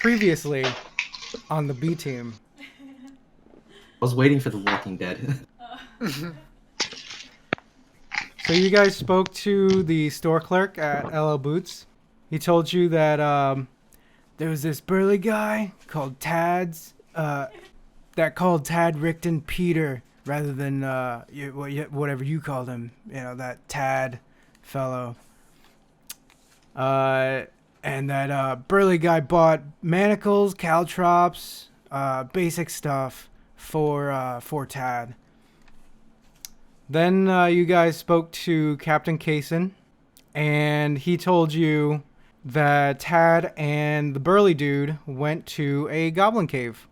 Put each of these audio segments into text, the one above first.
previously on the B team. I was waiting for The Walking Dead. So you guys spoke to the store clerk at LL Boots. He told you that there was this burly guy called Tads, that called Tad Rickton Peter rather than whatever you called him. You know, that Tad fellow. And that burly guy bought manacles, caltrops, basic stuff for Tad. Then you guys spoke to Captain Kaysen, and he told you that Tad and the burly dude went to a goblin cave.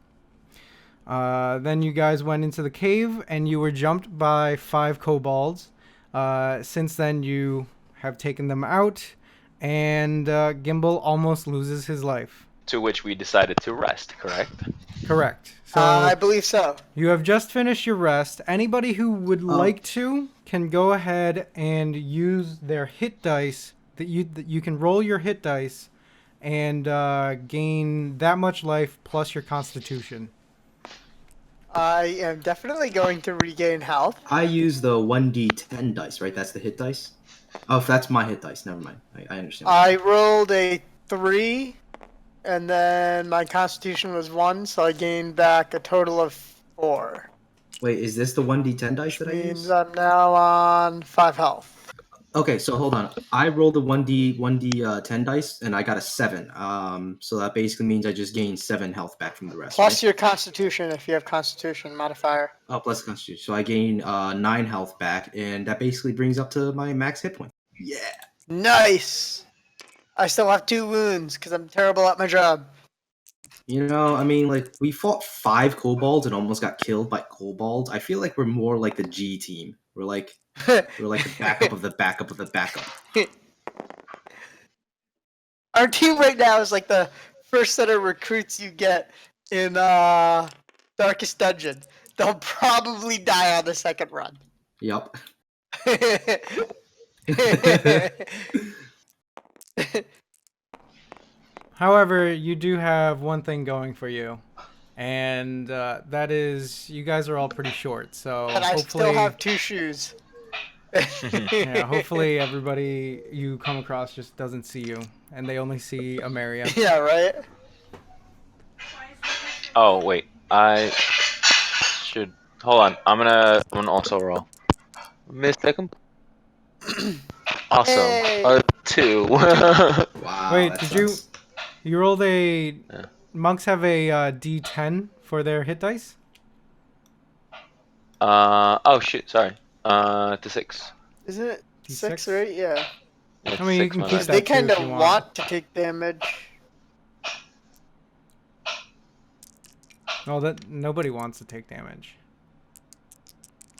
Then you guys went into the cave, and you were jumped by 5 kobolds. Since then, you have taken them out, and Gimble almost loses his life. To which we decided to rest, correct? Correct. So I believe so. you have just finished your rest. Anybody who would like to can go ahead and use their hit dice. That you can roll your hit dice and gain that much life plus your constitution. I am definitely going to regain health. I use the 1d10 dice, right? That's the hit dice? Oh, if that's my hit dice, never mind. I understand. I rolled a 3, and then my constitution was 1, so I gained back a total of 4. Wait, is this the 1d10 dice that I Means use? I'm now on 5 health. Okay, so hold on. I rolled the 1d10 dice, and I got a 7. So that basically means I just gained 7 health back from the rest. Plus right? your constitution if you have constitution modifier. Oh, plus constitution. So I gain 9 health back, and that basically brings up to my max hit point. Yeah. Nice! I still have 2 wounds because I'm terrible at my job. You know, I mean, like, we fought 5 kobolds and almost got killed by kobolds. I feel like we're more like the G team. We're like the backup of the backup of the backup. Our team right now is like the first set of recruits you get in Darkest Dungeon. They'll probably die on the second run. Yup. However, you do have one thing going for you, and that is you guys are all pretty short. So And I hopefully, still have 2 shoes. yeah, hopefully everybody you come across just doesn't see you, and they only see Amaria. Yeah, right? Oh wait, I should hold on. I'm gonna also roll. Mistake him. Awesome. Hey. 2. Wow. Wait, that did sucks. you rolled a? Yeah. Monks have a D10 for their hit dice. Oh shoot, sorry. To 6. Isn't it D6? 6 or 8? Yeah. It's I mean, you 6, can my keep bad. that They too kind if of you want to take damage. Oh, that nobody wants to take damage,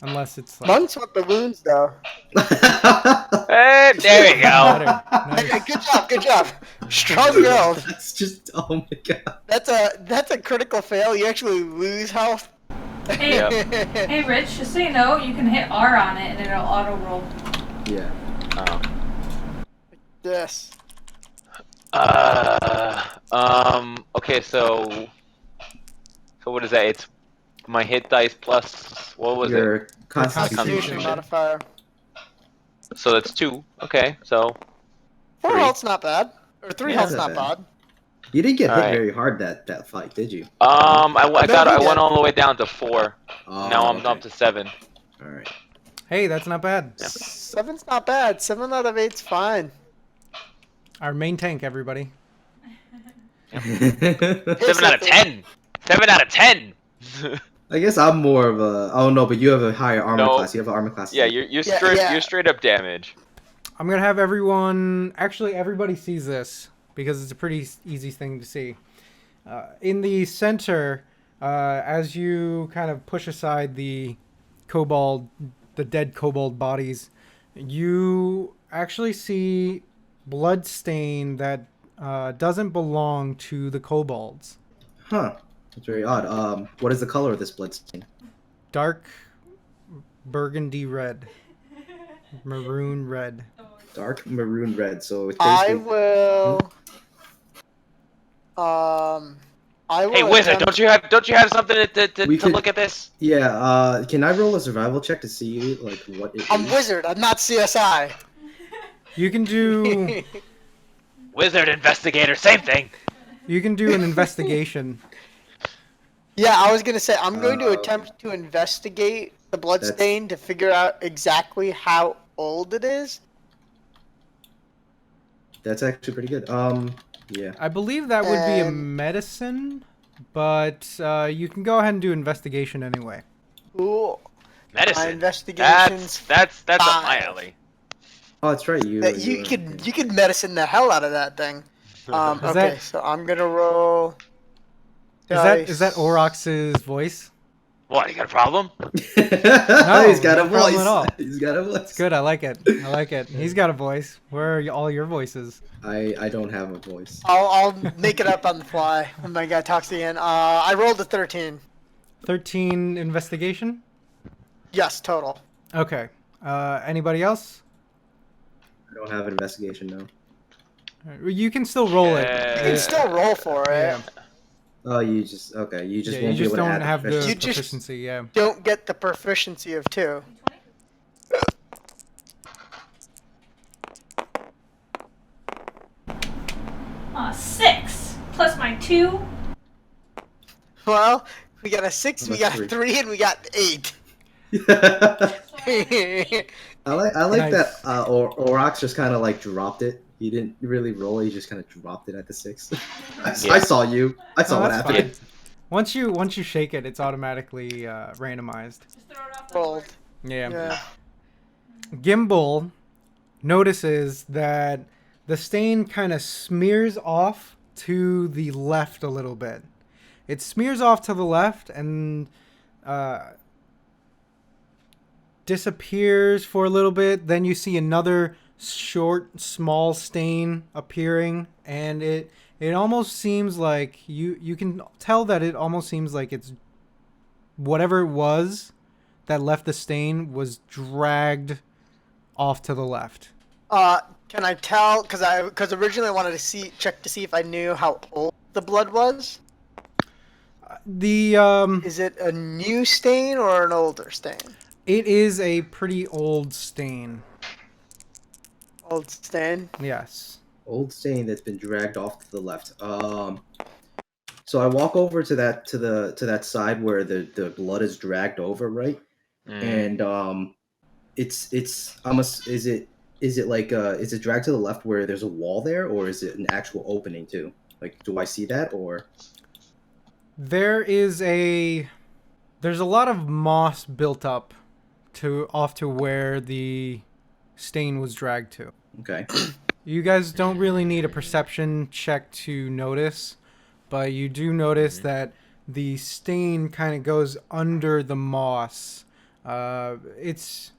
unless it's like Monks want the wounds, though. Hey, there we go. better. Okay, Nice. good job. Strong build. That's just, oh my god. That's a critical fail. You actually lose health. Hey, Yep. hey, Rich, just so you know, you can hit R on it and it'll auto roll. Yeah. Yes. Okay, so what is that? It's my hit dice plus what was it? Your Constitution Constitution. modifier. So that's 2. Okay, so 4 3. health's not bad. Or 3 Yeah, health's not not bad. bad. You didn't get hit Alright. very hard that fight, did you? I Maybe went all the way down to 4. Oh, Now I'm okay. up to 7. Alright. Hey, that's not bad. Yeah. 7's not bad. 7 out of 8's fine. Our main tank, everybody. 7 out of 10. 7 out of 10. I guess I'm more of a. Oh no, but you have a higher armor No. class. You have an armor class. Yeah, too. you're Yeah, straight yeah. you're straight up damage. I'm gonna have everyone. Actually, everybody sees this because it's a pretty easy thing to see. In the center, as you kind of push aside the dead kobold bodies, you actually see blood stain that doesn't belong to the kobolds. Huh. That's very odd. What is the color of this blood stain? Dark burgundy red, maroon red. Dark maroon red. So it's I basically. will I will Hey, wizard, attempt- don't you have something We to could- look at this? Yeah. Can I roll a survival check to see like what it I'm is? wizard. I'm not CSI. You can do Wizard investigator, same thing. an investigation. Yeah, I was gonna say I'm going to Okay. attempt to investigate the blood That's- stain to figure out exactly how old it is. That's actually pretty good. Yeah. I believe that would be a And- medicine, but you can go ahead and do investigation anyway. Cool. My Medicine. investigations. That's up my 5. alley. Oh, that's right. You could medicine the hell out of that thing. Okay, that- so I'm gonna roll. Is that Aurox's voice? What? You got a problem? He's got no a problem voice. at all. He's got a voice. It's good. I like it. I like it. He's got a voice. Where are all your voices? I don't have a voice. I'll make it up on the fly when my guy talks again. I rolled a 13. 13 investigation? Yes, total. Okay. Anybody else? I don't have an investigation now. You can still roll it. You can still roll for it. Yeah. Oh, you just okay. You just Yeah, won't you just be able to don't add have the proficiency. You just- proficiency, yeah. Don't get the proficiency of 2. Aw, 6 plus my 2. Well, we got a 6, we That's got a 3. 3, and we got 8. I like Nice. that. Aurox just kind of like dropped it. He didn't really roll. He just kind of dropped it at the 6. I saw you. I saw Oh, what that's happened. fine. Once you shake it, it's automatically randomized. Just throw it off the Rolled. board. Yeah. Yeah. Gimble notices that the stain kind of smears off to the left a little bit. It smears off to the left and disappears for a little bit. Then you see another short, small stain appearing, and it almost seems like you can tell that it almost seems like it's whatever it was that left the stain was dragged off to the left. Can I tell? Because originally I wanted to check to see if I knew how old the blood was. The Is it a new stain or an older stain? it is a pretty old stain. Old stain. Yes. Old stain that's been dragged off to the left. So I walk over to that side where the blood is dragged over, right? And is it dragged to the left where there's a wall there, or is it an actual opening too? Like, do I see that, or? There's a lot of moss built up off to where the stain was dragged to. Okay. You guys don't really need a perception check to notice, but you do notice that the stain kind of goes under the moss. It's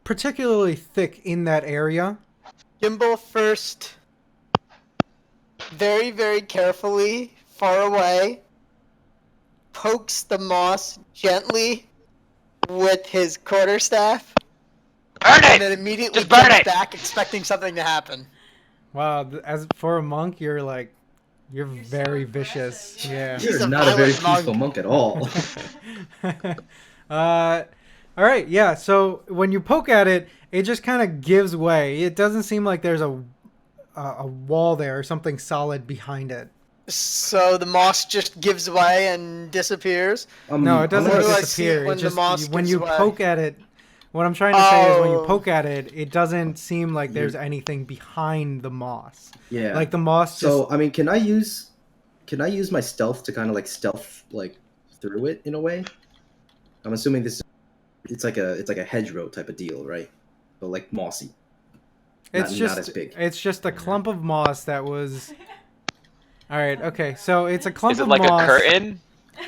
particularly thick in that area. Gimble first, very, very carefully, far away, pokes the moss gently with his quarterstaff, Burn and then it! immediately Just burn jumps it! back, expecting something to happen. Wow, as for a monk, you're very so vicious. aggressive. Yeah. He's You're a not a very violent monk. peaceful monk at all. All right, yeah. So when you poke at it, it just kind of gives way. It doesn't seem like there's a wall there or something solid behind it. So the moss just gives way and disappears. No, it doesn't Where do I see disappear. it when It the just moss when gives you way? poke at it. What I'm trying to say is when you Oh. poke at it, it doesn't seem like there's anything behind the moss. Yeah. Like the moss just So I mean, can I use my stealth to kind of like stealth like through it in a way? I'm assuming it's like a hedgerow type of deal, right? But like mossy. It's not just as big. It's just a clump of moss that was. All right. Okay. So it's a clump Is it of like moss. a curtain?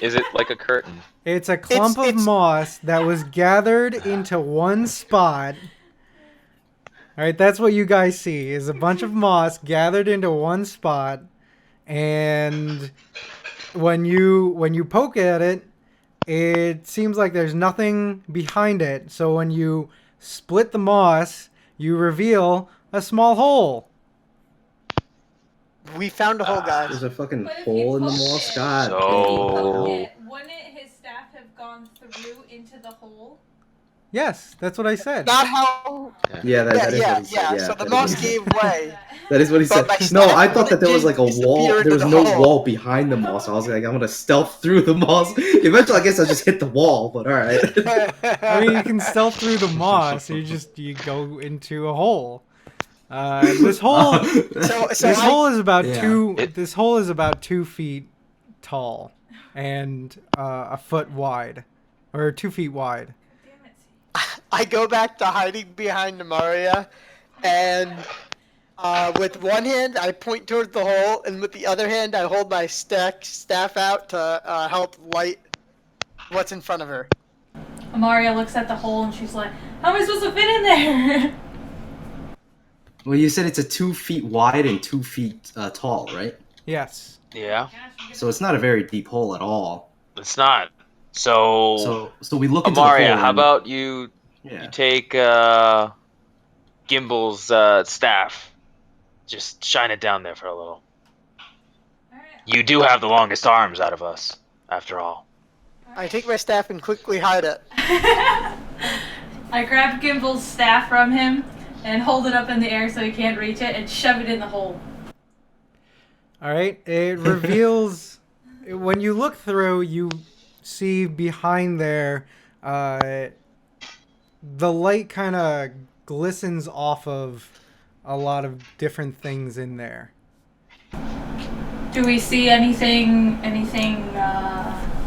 Is it like a curtain? It's a clump of it's- moss that was gathered into one spot. All right, that's what you guys see is a bunch of moss gathered into one spot, and when you poke at it, it seems like there's nothing behind it. So when you split the moss, you reveal a small hole. We found a hole, guys. There's a fucking But if hole you in the poked moss. it- God. So- If you Oh. poked it, wouldn't his staff have gone through into the hole? Yes, that's what I said. Not how. Yeah, that is what Yeah. he said. Yeah, So the that is moss what he said. gave way. That is what he said. But my No, staff I thought that there was like a did wall. disappear There was into no the hole. wall behind the moss. I was like, I'm gonna stealth through the moss. Eventually, I guess I just hit the wall. But all right. I mean, you can stealth through the moss. You go into a hole. This hole. So This hole is about Yeah. This hole is about 2 feet tall, and a foot wide, or 2 feet wide. Damn it. I go back to hiding behind Amaria, and with one hand I point towards the hole, and with the other hand I hold my staff out to help light what's in front of her. Amaria looks at the hole and she's like, "How am I supposed to fit in there?" Well, you said it's a 2 feet wide and 2 feet tall, right? Yes. Yeah, So it's not a very deep hole at all. it's not. So, So we look into the hole. Amaria, how and- about you Yeah. take Gimble's staff, just shine it down there for a little. Alright. You do have the longest arms out of us, after all. I take my staff and quickly hide it. I grab Gimble's staff from him and hold it up in the air so he can't reach it and shove it in the hole. All right. It reveals when you look through, you see behind there, the light kind of glistens off of a lot of different things in there. Do we see anything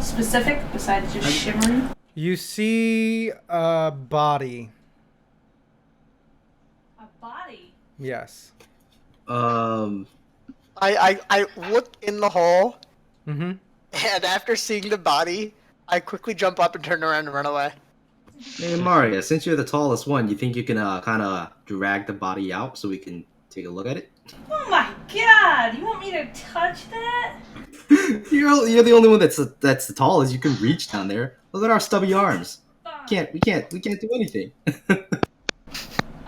specific besides just shimmering? You see a body. A body. Yes. I look in the hole, Mm-hmm. and after seeing the body, I quickly jump up and turn around and run away. Hey, Maria, since you're the tallest one, you think you can kind of drag the body out so we can take a look at it? Oh my god! You want me to touch that? You're the only one that's the tallest. You can reach down there. Look at our stubby arms. Fine. We can't do anything.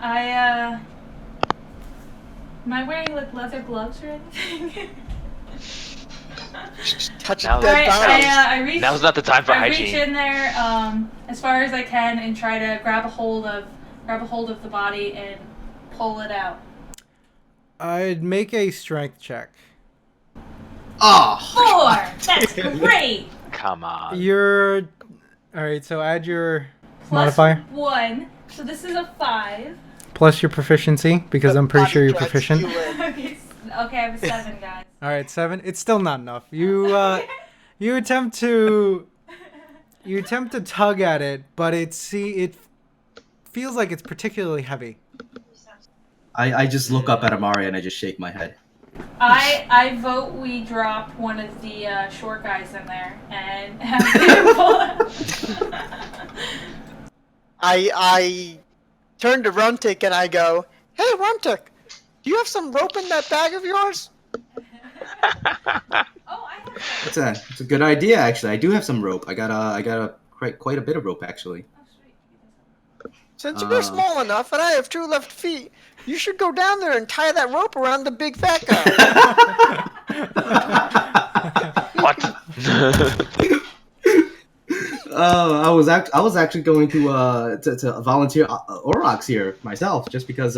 Am I wearing like leather gloves or anything? Touch Now- a dead Alright, body. I reach. Now's not the time for I reach hygiene. in there as far as I can and try to grab a hold of the body and pull it out. I'd make a strength check. Oh. 4. That's great. Come on. You're all right. So add your Plus modifier 1. So this is a 5. plus your proficiency because I'm pretty sure you're proficient. Okay, I have a 7, guys. All right, 7. It's still not enough. You you attempt to tug at it, but it feels like it's particularly heavy. I just look up at Amaria and I just shake my head. I vote we drop one of the short guys in there and have him pull it. I turn to Runtic and I go, "Hey, Runtic, do you have some rope in that bag of yours?" Oh, I have that. It's a good idea actually. I do have some rope. I got quite a bit of rope actually. Oh, sweet. Since you're small enough and I have 2 left feet, you should go down there and tie that rope around the big fat guy. What? I was actually going to volunteer Aurox here myself, just because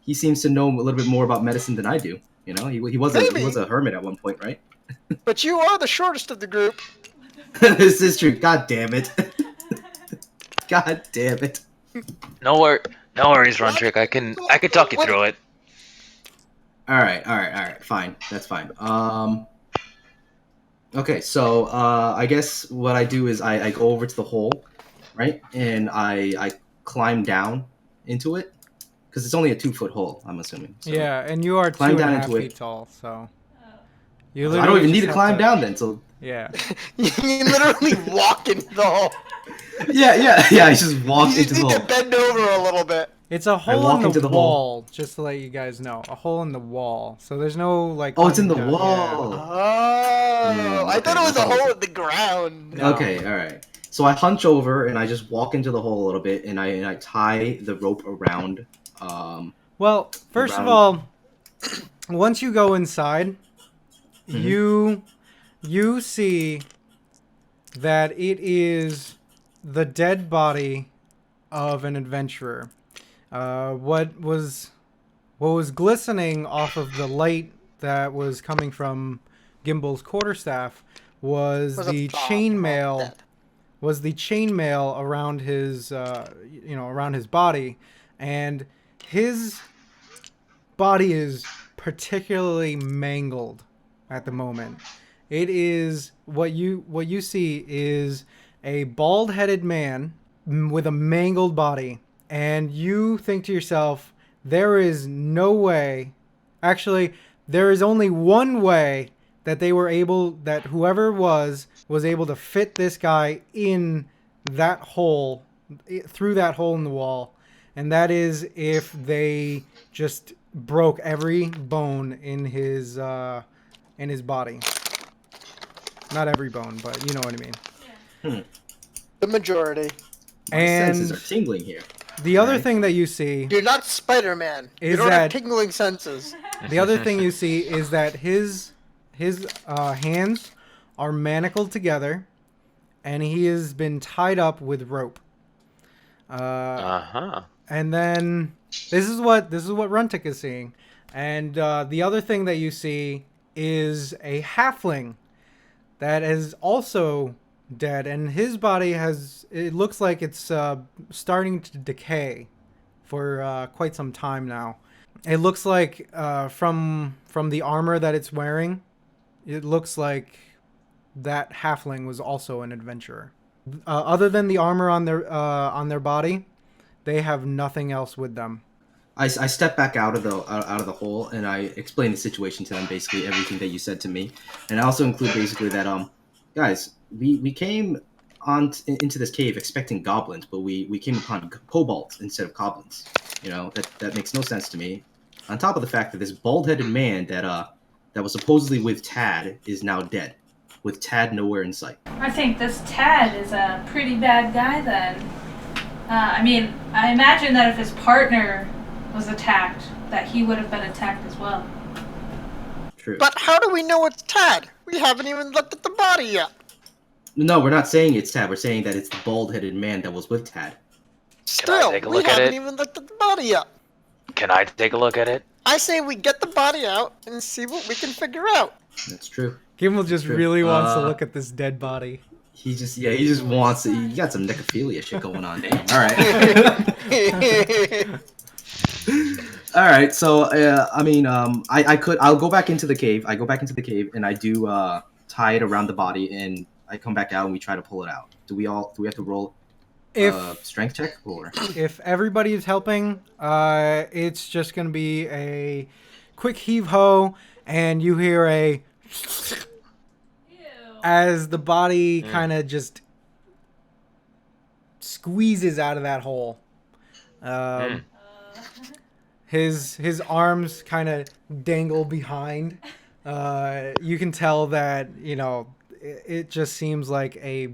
he seems to know a little bit more about medicine than I do. You know, he was a hermit at one point, right? But you are the shortest of the group. This is true. God damn it. God damn it. No worries, Runtic. I can talk you through it. All right. Fine. That's fine. Okay, so I guess what I do is I go over to the hole, right, and I climb down into it because it's only a 2-foot hole. I'm assuming. So Yeah, and you are Climb down 2.5 into it. feet tall, so Oh. you I don't even need just to climb have down then. So Yeah. You literally walk into the hole. yeah. I just walk You into just the need to hole. bend over a little bit. It's a hole walk in into the the hole. wall, just to let you guys know. A hole in the wall. So there's no like. Oh, it's in the climbing down. Yeah. wall. Oh, I thought it was a okay. hole in the ground. No. Okay, all right. So I hunch over and I just walk into the hole a little bit, and I tie the rope around. Well, first of Around- all, once you go inside, you see that it is the dead body of an adventurer. What was glistening off of the light that was coming from Gimble's quarterstaff was the chainmail. Was the chainmail around his, around his body, and his body is particularly mangled at the moment. It is what you see is a bald-headed man with a mangled body, and you think to yourself, there is no way. Actually, there is only one way that whoever was able to fit this guy in that hole, through that hole in the wall, and that is if they just broke every bone in his body. Not every bone, but you know what I mean. The majority. My senses are tingling here. The other thing that you see... You're not Spider-Man. You don't have tingling senses. The other thing you see is that his hands are manacled together, and he has been tied up with rope. And then this is what Runtic is seeing. And the other thing that you see is a halfling that is also dead, and his body it looks like it's starting to decay for quite some time now. It looks like from the armor that it's wearing, it looks like that halfling was also an adventurer. Other than the armor on their body, they have nothing else with them. I step back out of the hole, and I explain the situation to them, basically everything that you said to me, and I also include basically that guys, we came into this cave expecting goblins, but we came upon kobolds instead of goblins. You know, that makes no sense to me. On top of the fact that this bald-headed man that was supposedly with Tad is now dead, with Tad nowhere in sight. I think this Tad is a pretty bad guy then. I mean, I imagine that if his partner was attacked, that he would have been attacked as well. True. But how do we know it's Tad? We haven't even looked at the body yet. No, we're not saying it's Tad. We're saying that it's the bald-headed man that was with Tad. Still, we haven't even looked at the body yet. Can I take a look at it? I say we get the body out and see what we can figure out. That's true. Gimble just really wants to look at this dead body. He just wants to. You got some necrophilia shit going on, Dave. All right. So, I'll go back into the cave. I go back into the cave, and I do tie it around the body, and I come back out, and we try to pull it out. Do we have to roll strength check, or if everybody is helping, it's just gonna be a quick heave ho, and you hear a as the body kind of just squeezes out of that hole. His arms kind of dangle behind. You can tell that, it just seems like a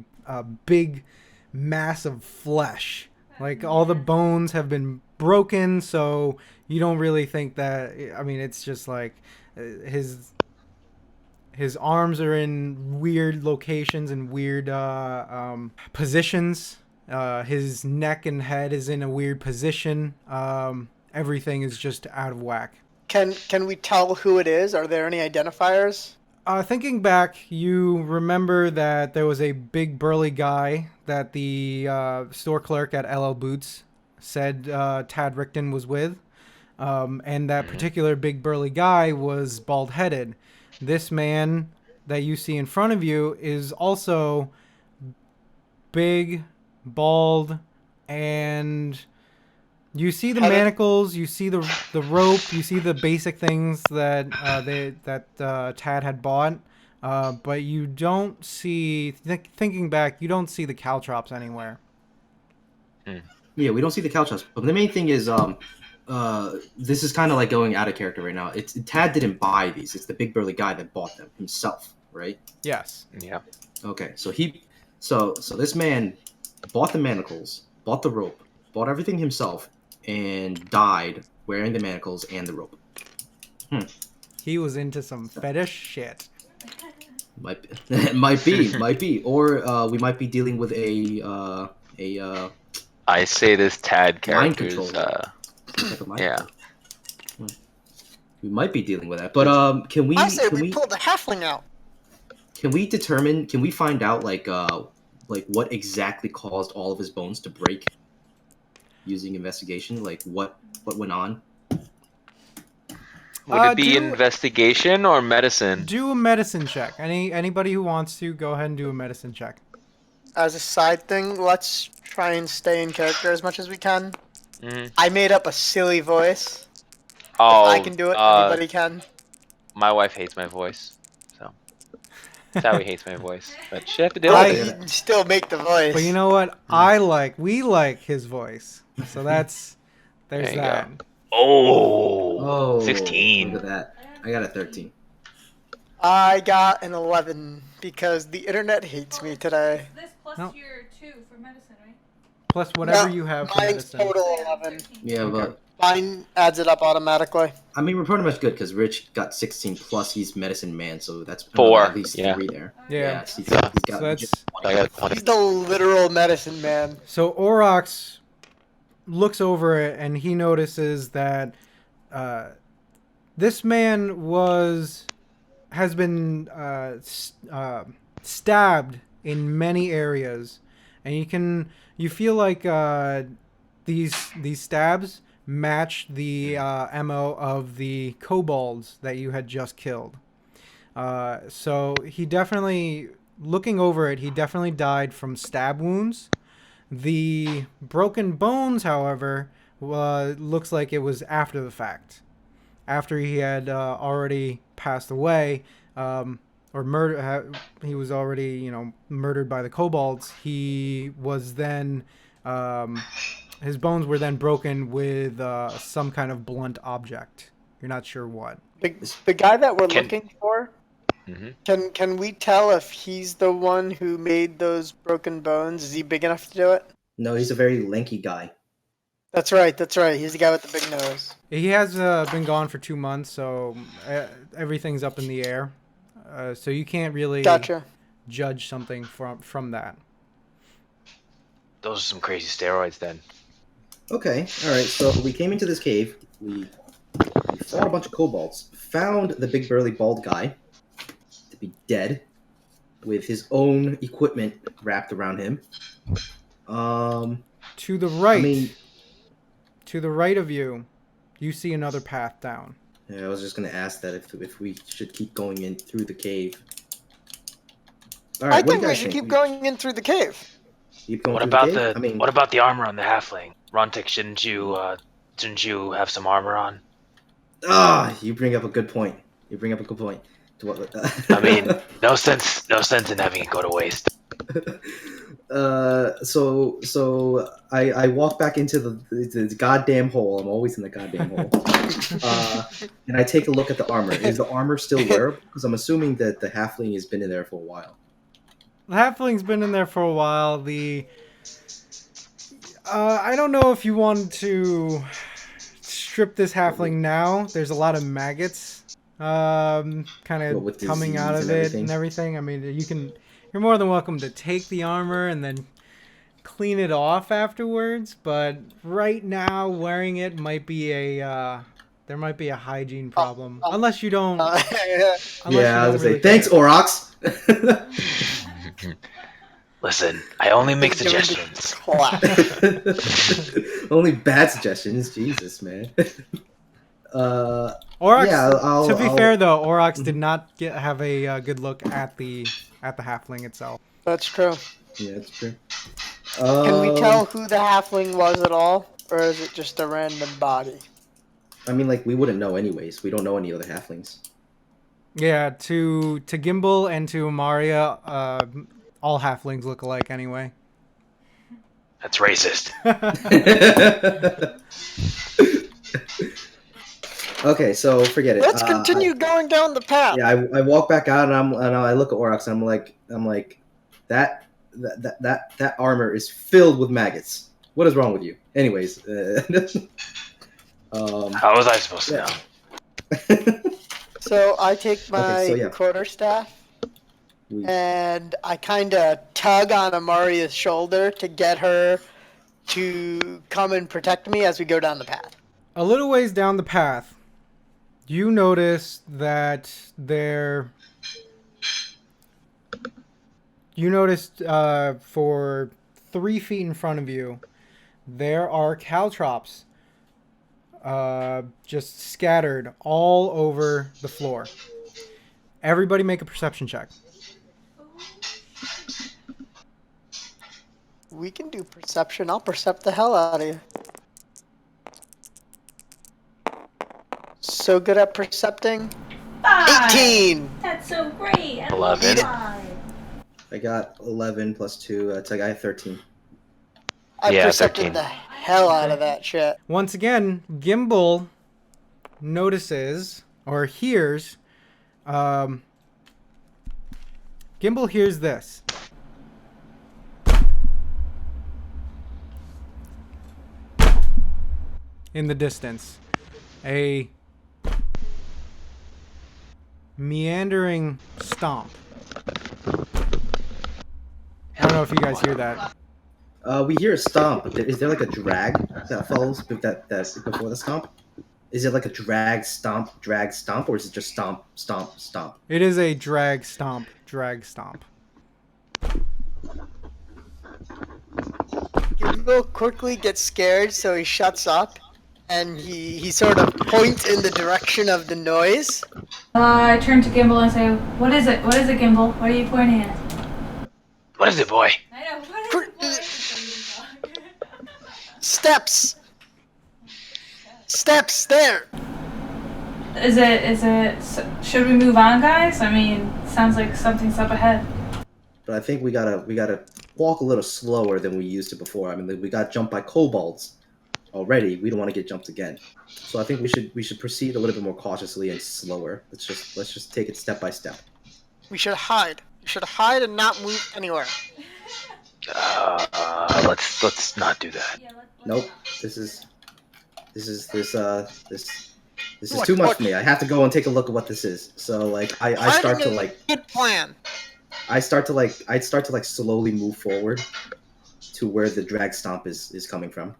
big mass of flesh. Like all the bones have been broken, so you don't really think that. I mean, it's just like his arms are in weird locations and weird positions. His neck and head is in a weird position. Everything is just out of whack. Can we tell who it is? Are there any identifiers? Thinking back, you remember that there was a big burly guy that the store clerk at LL Boots said Tad Rickton was with. And that particular big burly guy was bald-headed. This man that you see in front of you is also big, bald, and you see the manacles, you see the rope, you see the basic things that Tad had bought, but you don't see. Thinking back, you don't see the caltrops anywhere. Yeah, we don't see the caltrops. But the main thing is, this is kind of like going out of character right now. Tad didn't buy these. It's the big burly guy that bought them himself, right? Yes. Yeah. Okay, so this man bought the manacles, bought the rope, bought everything himself, and died wearing the manacles and the rope. He was into some fetish shit. Might be, or we might be dealing with a I say this Tad mind character's control. Some type of mind yeah. control. We might be dealing with that, but can we? I say can we pull the halfling out. Can we determine? Can we find out like what exactly caused all of his bones to break? Using investigation, like what went on? Would it be investigation or medicine? Do a medicine check. Anybody who wants to, go ahead and do a medicine check. As a side thing, let's try and stay in character as much as we can. Mm-hmm. I made up a silly voice. Oh, if I can do it, anybody can. My wife hates my voice, so Sally hates my voice, but she have to do But it. you can still make the voice. But you know what? We like his voice. So there's There you that. go. Oh, 16. Look at that. I got a 13. I got an 11 because the internet hates me today. This plus No. your 2 for medicine, right? Plus whatever No, you have for mine's medicine. total 11. Yeah, Okay. but Mine adds it up automatically. I mean, we're pretty much good because Rich got 16 plus he's medicine man, so that's 4, at least yeah. 3 there. Yeah. He's So got So that's I got 20. He's the literal medicine man. so Aurox looks over it and he notices that this man has been stabbed in many areas, and you feel like these stabs match the MO of the kobolds that you had just killed. So he definitely, looking over it, he definitely died from stab wounds. The broken bones, however, looks like it was after the fact. After he had already passed away, or he was already, murdered by the kobolds. He was then, his bones were then broken with some kind of blunt object. You're not sure what. The guy that we're looking for, Mm-hmm. can we tell if he's the one who made those broken bones? Is he big enough to do it? No, he's a very lanky guy. That's right. He's the guy with the big nose. He has been gone for 2 months, so everything's up in the air. So you can't really judge something from that. Those are some crazy steroids, then. Okay, all right. So we came into this cave. We fought a bunch of kobolds. Found the big burly bald guy to be dead, with his own equipment wrapped around him. To the right, I mean, to the right of you, you see another path down. yeah, I was just gonna ask that if we should keep going in through the cave. All right, I what do think you we guys should think? keep going in through the cave. Keep going What through about the cave? I mean, what about the armor on the halfling? Runtic, shouldn't you have some armor on? you bring up a good point. I mean, no sense in having it go to waste. So I walk back into the goddamn hole. I'm always in the goddamn hole. And I take a look at the armor. Is the armor still wearable? Because I'm assuming that the halfling has been in there for a while. The halfling's been in there for a while. I don't know if you want to strip this halfling now. There's a lot of maggots kind of coming out of it and everything. I mean, you're more than welcome to take the armor and then clean it off afterwards, but right now wearing it might be there might be a hygiene problem. Unless you don't I was gonna say, thanks, Aurox. Listen, I only make suggestions. Only bad suggestions. Jesus, man. Aurox, yeah, to be fair though, Aurox did not have a good look at the halfling itself. That's true. Yeah, that's true. Can we tell who the halfling was at all? Or is it just a random body? I mean, like, we wouldn't know anyways. We don't know any other halflings. Yeah, to Gimble and to Amaria, all halflings look alike anyway. That's racist. Okay, so forget it. Let's continue going down the path. Yeah, I walk back out and I look at Aurox and I'm like, that armor is filled with maggots. What is wrong with you? Anyways, How was I supposed to know? So So I take my Okay, so yeah. quarterstaff We, and I kind of tug on Amaria's shoulder to get her to come and protect me as we go down the path. A little ways down the path, you notice that you noticed for 3 feet in front of you, there are caltrops just scattered all over the floor. Everybody make a perception check. We can do perception. I'll percept the hell out of you. So good at percepting. 5. 18! That's so great. I 11. love 5. I got 11 plus 2. That's like I have 13. I Yeah, percepted 13. the hell out of that shit. Once again, Gimble notices or hears. Gimble hears this. In the distance, a meandering stomp. I don't know if you guys hear that. We hear a stomp. But is there like a drag that follows that's before the stomp? Is it like a drag, stomp, or is it just stomp, stomp, stomp? It is a drag stomp, drag stomp. Gimble quickly gets scared, so he shuts up, and he sort of points in the direction of the noise. I turn to Gimble and say, "What is it? What is it, Gimble? What are you pointing at?" What is it, boy? I know. What is it? Steps! Steps there! Is it? Should we move on, guys? I mean, sounds like something's up ahead. But I think we gotta walk a little slower than we used to before. I mean, we got jumped by kobolds already. We don't want to get jumped again. So I think we should proceed a little bit more cautiously and slower. Let's just take it step by step. We should hide. We should hide and not move anywhere. Let's not do that. Yeah, Nope. This is What- too much what- for me. I have to go and take a look at what this is. So like I start to Hiding is like a good plan. I'd start to like slowly move forward to where the drag stomp is coming from.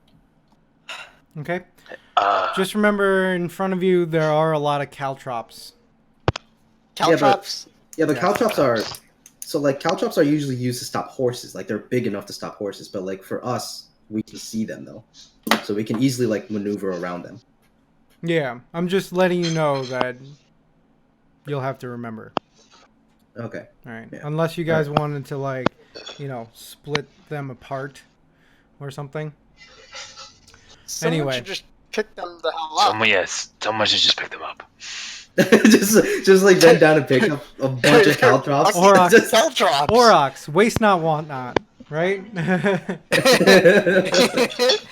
Okay. Just remember, in front of you, there are a lot of caltrops. Caltrops. Yeah, but Yeah. caltrops are usually used to stop horses. Like they're big enough to stop horses, but like for us, we can see them though, so we can easily like maneuver around them. Yeah, I'm just letting you know that you'll have to remember. Okay. All right. Yeah. Unless you guys wanted to, like, split them apart or something. Someone Anyway. should just pick them the hell up. Someone should just pick them up. just like bend down and pick up a bunch of caltrops. Aurox. Just- Caltrops. Aurox, waste not, want not, right?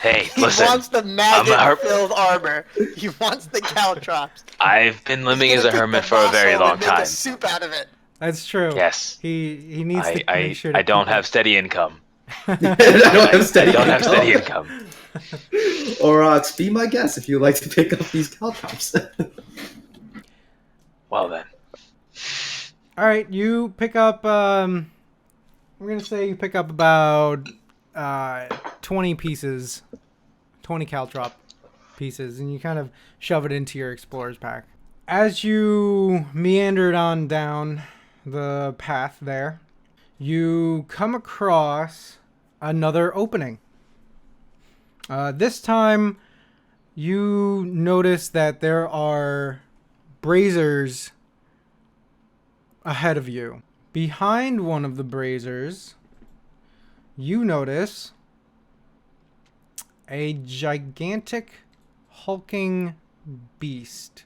Hey, He listen. wants the maggot-filled armor. He wants the caltrops. I've been living as a hermit for a very long Make time. a soup out of it. That's true. Yes. He needs to make sure to I don't keep have steady income. I don't have steady I don't have income. steady income. Aurox, be my guest if you'd like to pick up these caltrops. Well then. All right, you pick up. We're gonna say you pick up about 20 pieces, 20 caltrop pieces, and you kind of shove it into your explorer's pack. As you meandered on down the path there, you come across another opening. This time, you notice that there are braziers ahead of you. Behind one of the braziers, you notice a gigantic, hulking beast.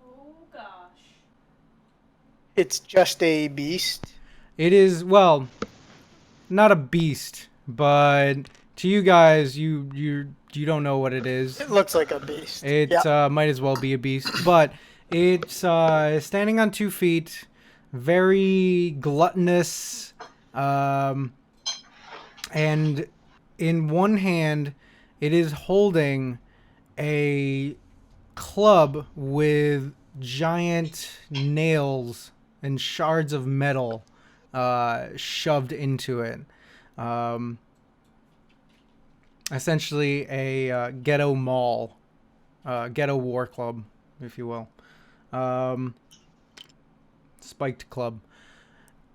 Oh gosh. It's just a beast. It is, well, not a beast, but to you guys, you don't know what it is. It looks like a beast. It Yep. might as well be a beast, but it's standing on 2 feet, very gluttonous, and in one hand, it is holding a club with giant nails and shards of metal shoved into it. Essentially a ghetto mall, ghetto war club, if you will. Spiked club.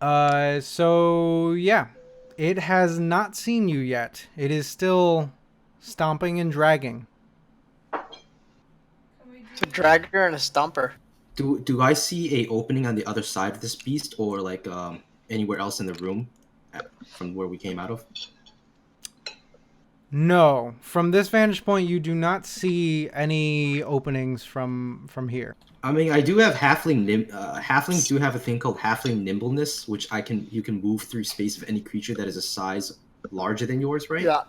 So yeah, it has not seen you yet. It is still stomping and dragging. It's a dragger and a stomper. Do I see a opening on the other side of this beast, or like anywhere else in the room from where we came out of? No, from this vantage point, you do not see any openings from here. I mean, I do have halflings do have a thing called halfling nimbleness, which you can move through space of any creature that is a size larger than yours, right? Yeah.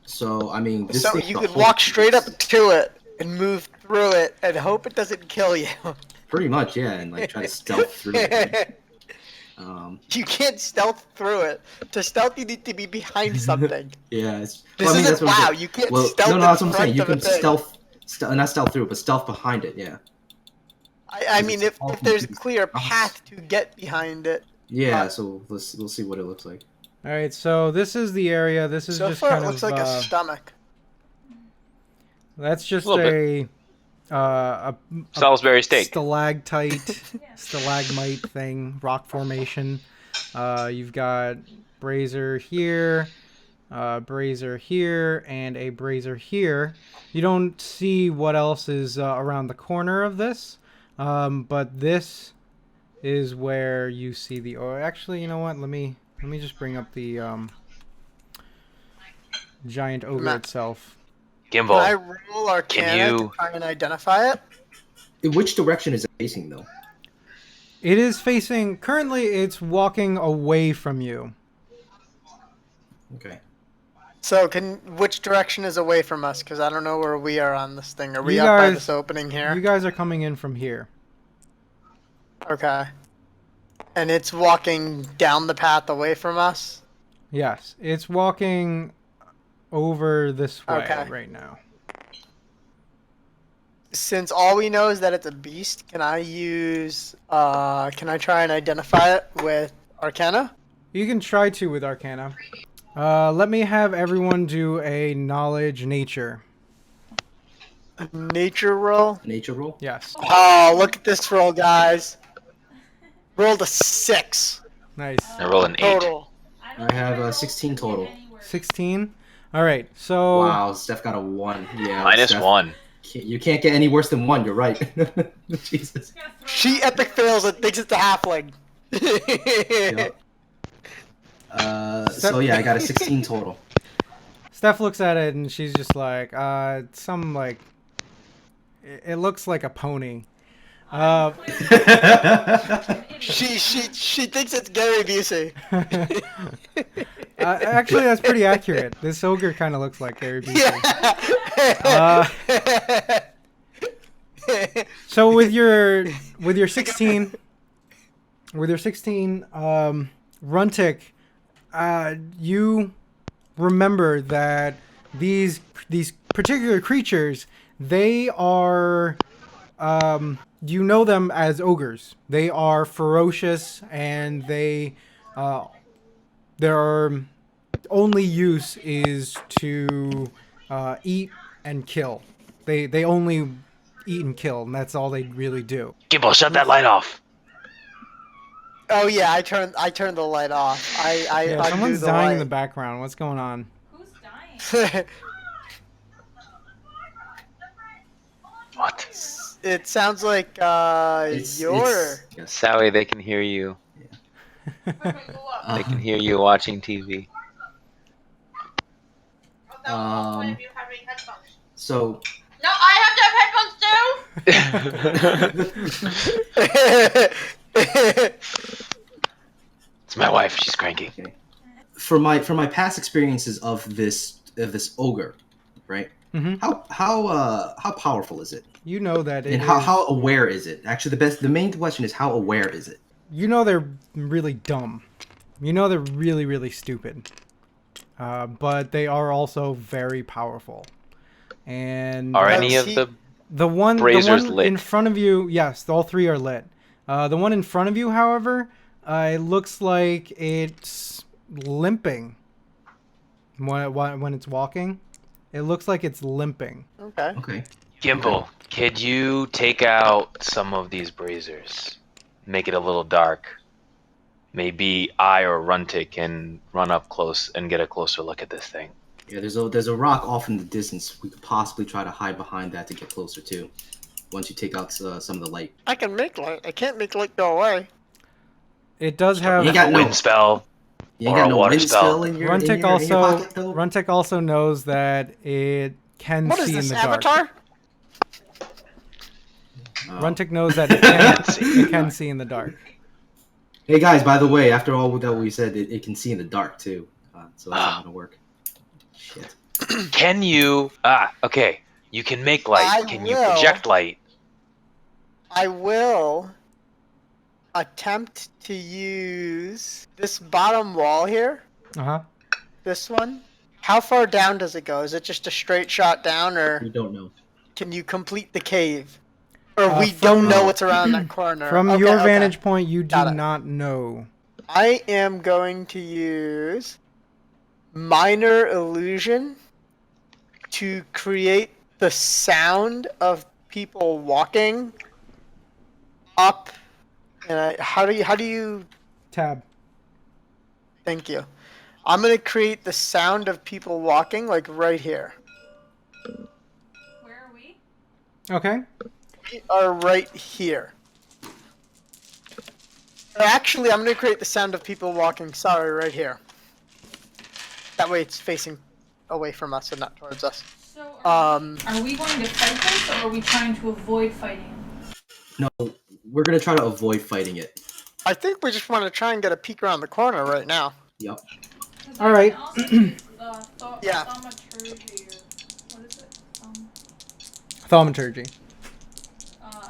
So I mean, this So thing you the could whole walk straight up beast. to it and move through it and hope it doesn't kill you. Pretty much, yeah, and like try to stealth through it. Right? You can't stealth through it. To stealth, you need to be behind something. Yeah. This I mean, isn't that's what I'm WoW. saying. You can't Well, stealth no, in that's what I'm front saying. You of a can thing. not stealth through it, but stealth behind it. Yeah. I mean, if all there's a confused. clear path to get behind it. Yeah. So we'll see what it looks like. All right, so this is the area. This is So just far, kind it looks of like a stomach. that's just A little a Salisbury steak. stalactite, stalagmite thing, rock formation. You've got brazier here, brazier here, and a brazier here. You don't see what else is around the corner of this, but this is where you see the. Oh, actually, you know what? Let me just bring up the giant ogre Map. itself. Can I Gimble. roll Arcana to try and identify it? In which direction is it facing, though? It is facing. Currently, it's walking away from you. Okay. So, which direction is away from us? Because I don't know where we are on this thing. Are we You up by guys- this opening here? You guys are coming in from here. Okay. And it's walking down the path away from us? Yes, it's walking over this way Okay. right now. Since all we know is that it's a beast, can I try and identify it with Arcana? You can try to with Arcana. Let me have everyone do a knowledge nature. A nature roll? Nature roll. Yes. Oh, look at this roll, guys. Rolled a 6 Nice. I roll an 8. total. I have 16 total. 16. All right. So Wow, Steph got a 1. Yeah. Minus Steph, 1. You can't get any worse than 1. You're right. Jesus. She epic fails and thinks it's a halfling. Yep. So yeah, I got a 16 total. Steph looks at it and she's just like, some like. It looks like a pony. She thinks it's Gary Busey. Actually, that's pretty accurate. This ogre kind of looks like Gary Busey. Yeah. So with your 16, Runtic, you remember that these particular creatures, they are, you know them as ogres. They are ferocious, and their only use is to eat and kill. They only eat and kill, and that's all they really do. Gimble, shut that light off. Oh yeah, I turned the light off. I Yeah, undo someone's the dying in the light. background. What's going on? Who's dying? What? It sounds like Yes. Sally, they can hear you. They can hear you watching TV. So No, I have to have headphones too. It's my wife. She's cranky. okay. For my past experiences of this ogre, right? Mm-hmm. How powerful is it? You know that it And how aware is it? Actually, the main question is how aware is it? You know they're really dumb. You know they're really, really stupid. But they are also very powerful. And Are Does any of he- the The one Brazer's lit. in front of you, yes, all three are lit. The one in front of you, however, it looks like it's limping when it's walking. It looks like it's limping. Okay. Okay. Gimble, could you take out some of these brazers? Make it a little dark. Maybe I or Runtic can run up close and get a closer look at this thing. Yeah, there's a rock off in the distance. We could possibly try to hide behind that to get closer too. Once you take out some of the light. I can make light. I can't make light go away. It does You have. ain't got a no- wind spell. You ain't Or got a no water wind spell. spell in your, Runtic in your pocket, though? Runtic also knows that it can What see is this, in the dark. Avatar? Runtic knows that it can see in the dark. Hey guys, by the way, after all that we said, it can see in the dark too. So that's not gonna work. Shit. Can you... okay. You can make light. Can you will. project light? I will attempt to use this bottom wall here. Uh-huh. This one. How far down does it go? Is it just a straight shot down, or We don't know. can you complete the cave? Or we from- don't know what's around that corner. From Okay, your okay. vantage point, you do Got it. not know. I am going to use minor illusion to create the sound of people walking up. And how do you? Tab. Thank you. I'm gonna create the sound of people walking, like right here. Where are we? Okay. We are right here. Or actually, I'm gonna create the sound of people walking. Sorry, right here. That way, it's facing away from us and not towards us. So Are we going to fight this, or are we trying to avoid fighting? No, we're gonna try to avoid fighting it. I think we just want to try and get a peek around the corner right now. Yep. 'Cause All I right. can also use, Yeah. thaumaturgy, or what is it? Thaumaturgy.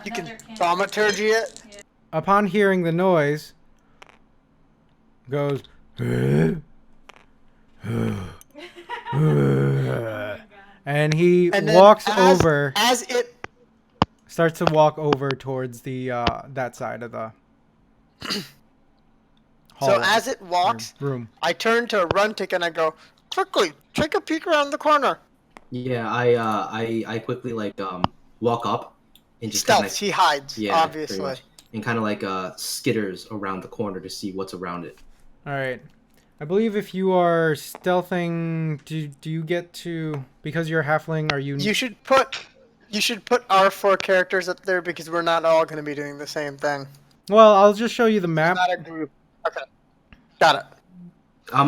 You can Another cantrip. thaumaturgy it. Upon hearing the noise, goes. And he And then walks as, over, as it. starts to walk over towards the that side of the hall. So as it walks, room. I turn to Runtic and I go, quickly, take a peek around the corner. Yeah, I quickly walk up and just Stealth, kind of he hides, pretty obviously. much, and kind of skitters around the corner to see what's around it. All right. I believe if you are stealthing, do you get to, because you're a halfling, are you? You should put our 4 characters up there because we're not all going to be doing the same thing. Well, I'll just show you the map. Not a group. Okay. Got it.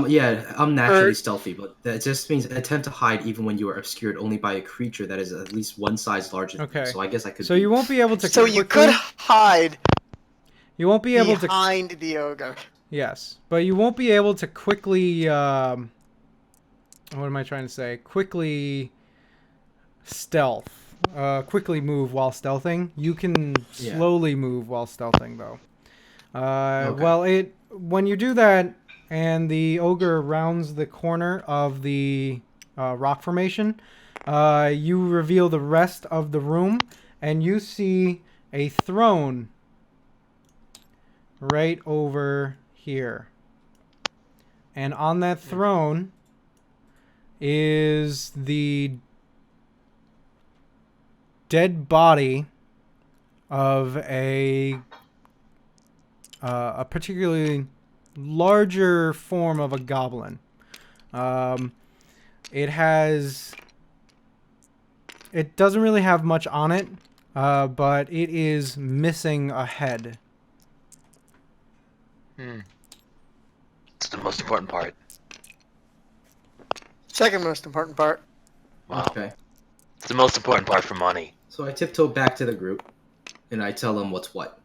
Yeah, I'm naturally stealthy, but that just means attempt to hide even when you are obscured only by a creature that is at least one size larger than you. Okay. So I guess I could. So you won't be able to. So you could hide You won't be able to. behind the ogre. Yes, but you won't be able to quickly. What am I trying to say? Quickly stealth. Quickly move while stealthing. You can slowly move while stealthing, though. Okay. Well, when you do that, and the ogre rounds the corner of the rock formation, you reveal the rest of the room, and you see a throne right over here. And on that throne is the dead body of a particularly larger form of a goblin. It doesn't really have much on it, but it is missing a head. It's the most important part. Second most important part. Wow. Okay. It's the most important part for money. So I tiptoe back to the group, and I tell them what's what.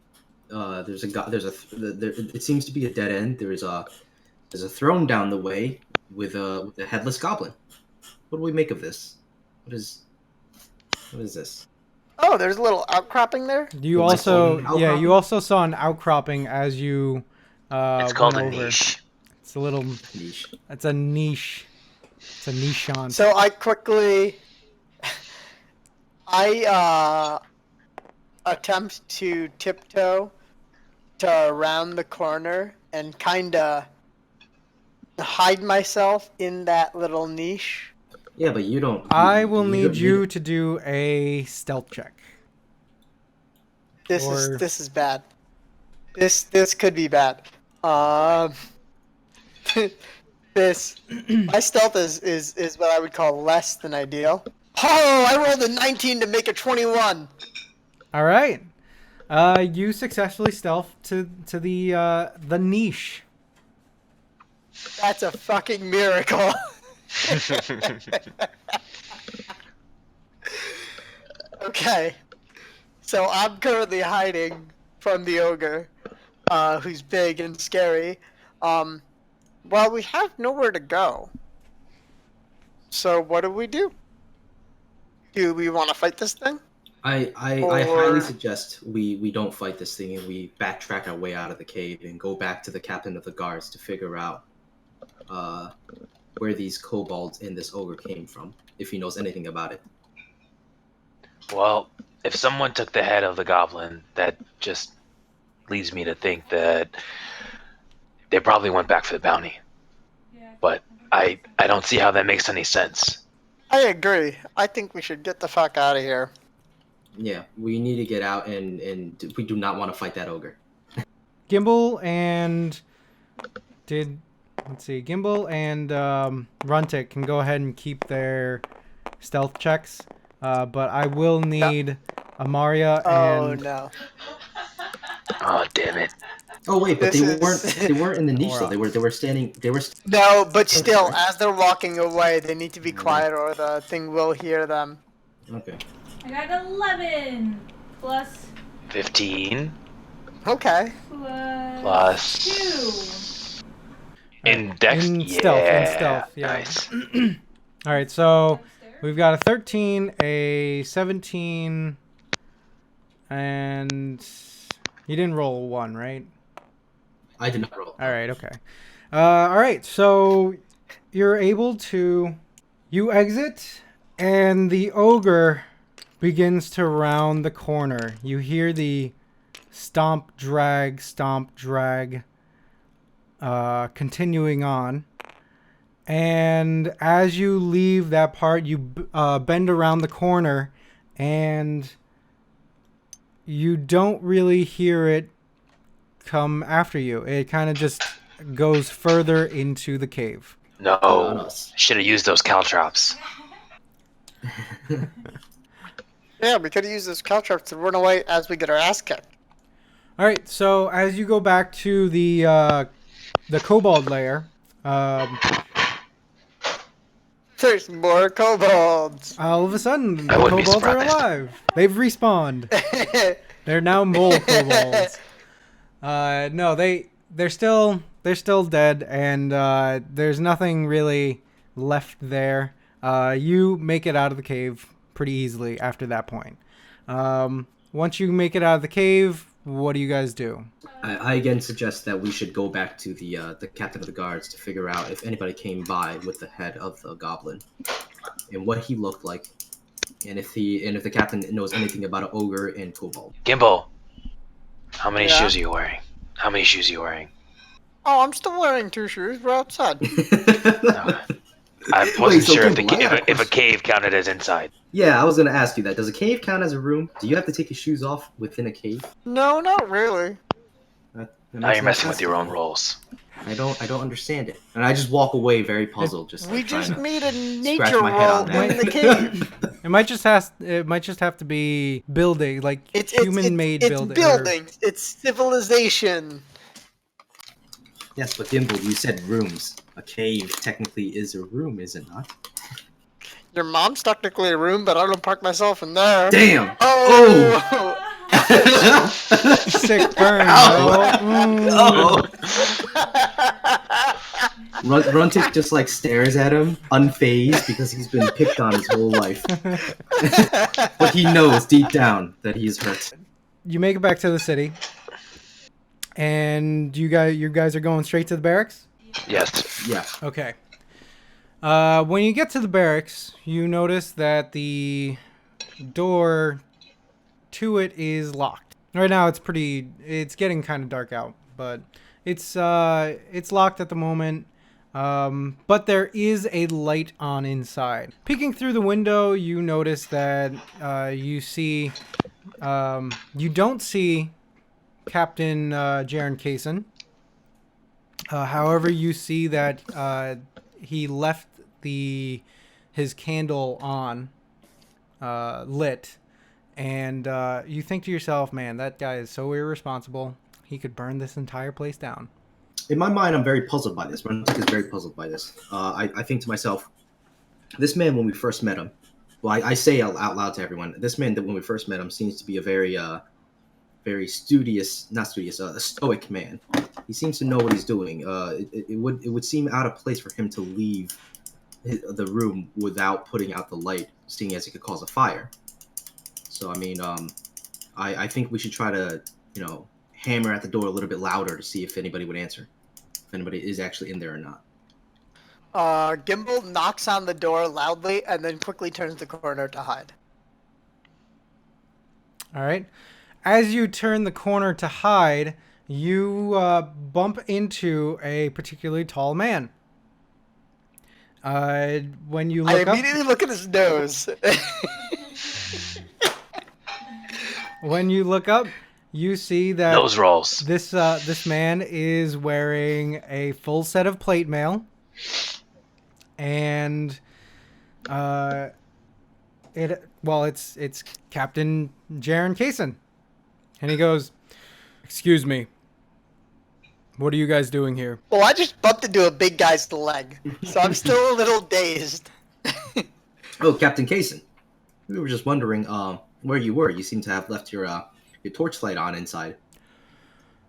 It seems to be a dead end. There's a throne down the way with a headless goblin. What do we make of this? What is this? Oh, there's a little outcropping there? You Like also, an yeah, outcropping? you also saw an outcropping as you It's called a went over. niche. It's a little, Niche. it's a niche. It's a nichon. So I quickly I attempt to tiptoe to around the corner and kind of hide myself in that little niche. Yeah, but you don't. I will you need don't- you to do a stealth check. This Or- is bad. This could be bad. This my stealth is what I would call less than ideal. Oh, I rolled a 19 to make a 21. All right. You successfully stealth to the niche. That's a fucking miracle. Okay. So I'm currently hiding from the ogre, who's big and scary. Well, we have nowhere to go. So what do? Do we want to fight this thing? I Or- highly suggest we don't fight this thing and we backtrack our way out of the cave and go back to the captain of the guards to figure out where these kobolds and this ogre came from, if he knows anything about it. Well, if someone took the head of the goblin, that just leads me to think that they probably went back for the bounty. Yeah. But I don't see how that makes any sense. I agree. I think we should get the fuck out of here. Yeah, we need to get out and we do not want to fight that ogre. Gimble and Gimble and Runtic can go ahead and keep their stealth checks, but I will need Amaria Oh and no. Oh, damn it. Oh wait, but This they is- weren't in the niche though. Aurox. They were standing. No, but still, Okay. as they're walking away, they need to be quiet or the thing will hear them. Okay. I got 11 plus 15 Okay. plus 2. In dex, in yeah. stealth, yeah. Nice. All right, so we've got a 13, a 17, and you didn't roll a 1, right? I did not roll. All right, okay. All right, so you're able to... You exit, and the ogre begins to round the corner. You hear the stomp, drag, continuing on. And as you leave that part, you bend around the corner, and you don't really hear it come after you. It kind of just goes further into the cave. No. On us. Should have used those caltrops. Yeah, we could have used those caltrops to run away as we get our ass kicked. All right, so as you go back to the kobold lair, There's more kobolds. all of a sudden the I wouldn't be kobolds are surprised. alive. They've respawned. They're now mole kobolds. No, they're still dead, and there's nothing really left there. You make it out of the cave pretty easily after that point. Once you make it out of the cave, what do you guys do? I again suggest that we should go back to the captain of the guards to figure out if anybody came by with the head of the goblin and what he looked like, and if the captain knows anything about an ogre and kobold. Gimble, how many Yeah? shoes are you wearing? How many shoes are you wearing? Oh, I'm still wearing 2 shoes. We're outside. I Wait, wasn't so sure Gimble, I have a if a cave counted as inside. Yeah, I was gonna ask you that. Does a cave count as a room? Do you have to take your shoes off within a cave? No, not really. That Now makes you're no messing sense with your to own me. rules. I don't understand it, and I just walk away very puzzled. Just We like, trying just to made a scratch nature my head roll on that. in the cave. It might just have to be building, like It's human-made it's building. buildings. It's civilization. Yes, but Gimble, you said rooms. A cave technically is a room, is it not? Your mom's technically a room, but I don't park myself in there. Damn! Oh! Sick burn, Ow. bro. Mm. Runtic just like stares at him, unfazed, because he's been picked on his whole life. But he knows deep down that he is hurt. You make it back to the city, and you guys are going straight to the barracks. Yes. Yeah. Okay. When you get to the barracks, you notice that the door to it is locked. Right now it's getting kind of dark out, but it's locked at the moment. But there is a light on inside. Peeking through the window, you notice that you don't see Captain Jaren Kaysen. However, you see that he left his candle on, lit, and you think to yourself, man, that guy is so irresponsible. He could burn this entire place down. In my mind, I'm very puzzled by this. Runtic is very puzzled by this. I think to myself, this man, when we first met him, well, I say out loud to everyone, this man that when we first met him seems to be a very studious, not studious, a stoic man. He seems to know what he's doing. It would seem out of place for him to leave the room without putting out the light, seeing as it could cause a fire. So, I mean, I think we should try to, hammer at the door a little bit louder to see if anybody would answer, if anybody is actually in there or not. Gimble knocks on the door loudly and then quickly turns the corner to hide. All right. As you turn the corner to hide, you bump into a particularly tall man. When you look I immediately look at his nose. When you look up, you see that Nose rolls. this man is wearing a full set of plate mail, and it's Captain Jaren Kaysen, and he goes, "Excuse me, what are you guys doing here?" Well, I just bumped into a big guy's leg, so I'm still a little dazed. Oh, Captain Kaysen, we were just wondering where you were. You seem to have left your torchlight on inside.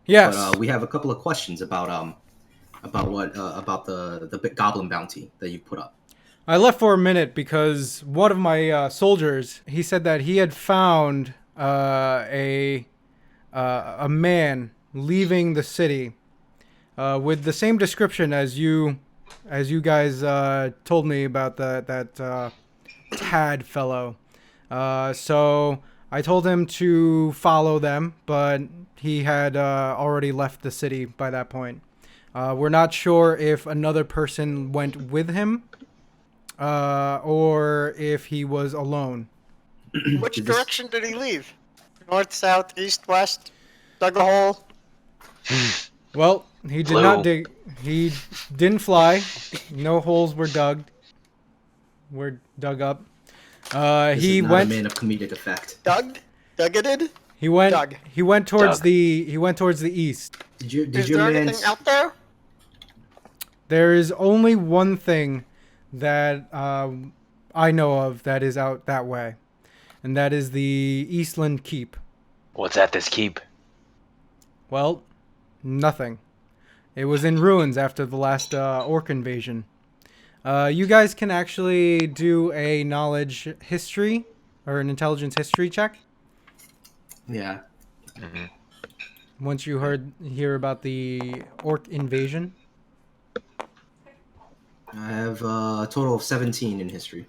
Yes. But we have a couple of questions about the goblin bounty that you put up. I left for a minute because one of my soldiers, he said that he had found a man leaving the city with the same description as you guys told me about that Tad fellow. So I told him to follow them, but he had already left the city by that point. We're not sure if another person went with him or if he was alone. Which direction did he leave? North, south, east, west? Dug a hole? Well, he did not dig. He didn't fly. No holes were dug up. He not went. a man of comedic effect. Duggeted? He went. Dug. He went towards Dug. the east. Did Is your there man? anything out there? There is only one thing that I know of that is out that way, and that is the Eastland Keep. What's at this keep? Well, nothing. It was in ruins after the last orc invasion. You guys can actually do a knowledge history or an intelligence history check Yeah. Mm-hmm. once you hear about the orc invasion. I have a total of 17 in history.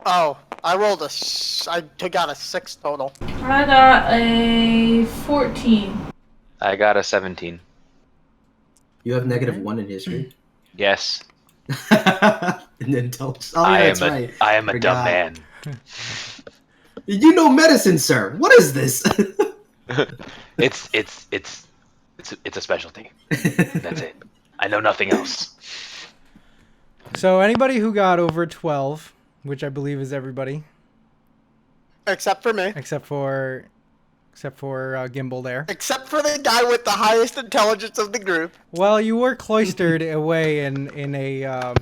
Oh, I rolled I got a 6 total. I got a 14. I got a 17. You have -1 in history. Yes. And then that's right. I am a dumb Forgot. man. You know medicine, sir. What is this? It's a specialty. That's it. I know nothing else. So anybody who got over 12, which I believe is everybody, Except for me. except for Gimble there. Except for the guy with the highest intelligence of the group. Well, you were cloistered away in a.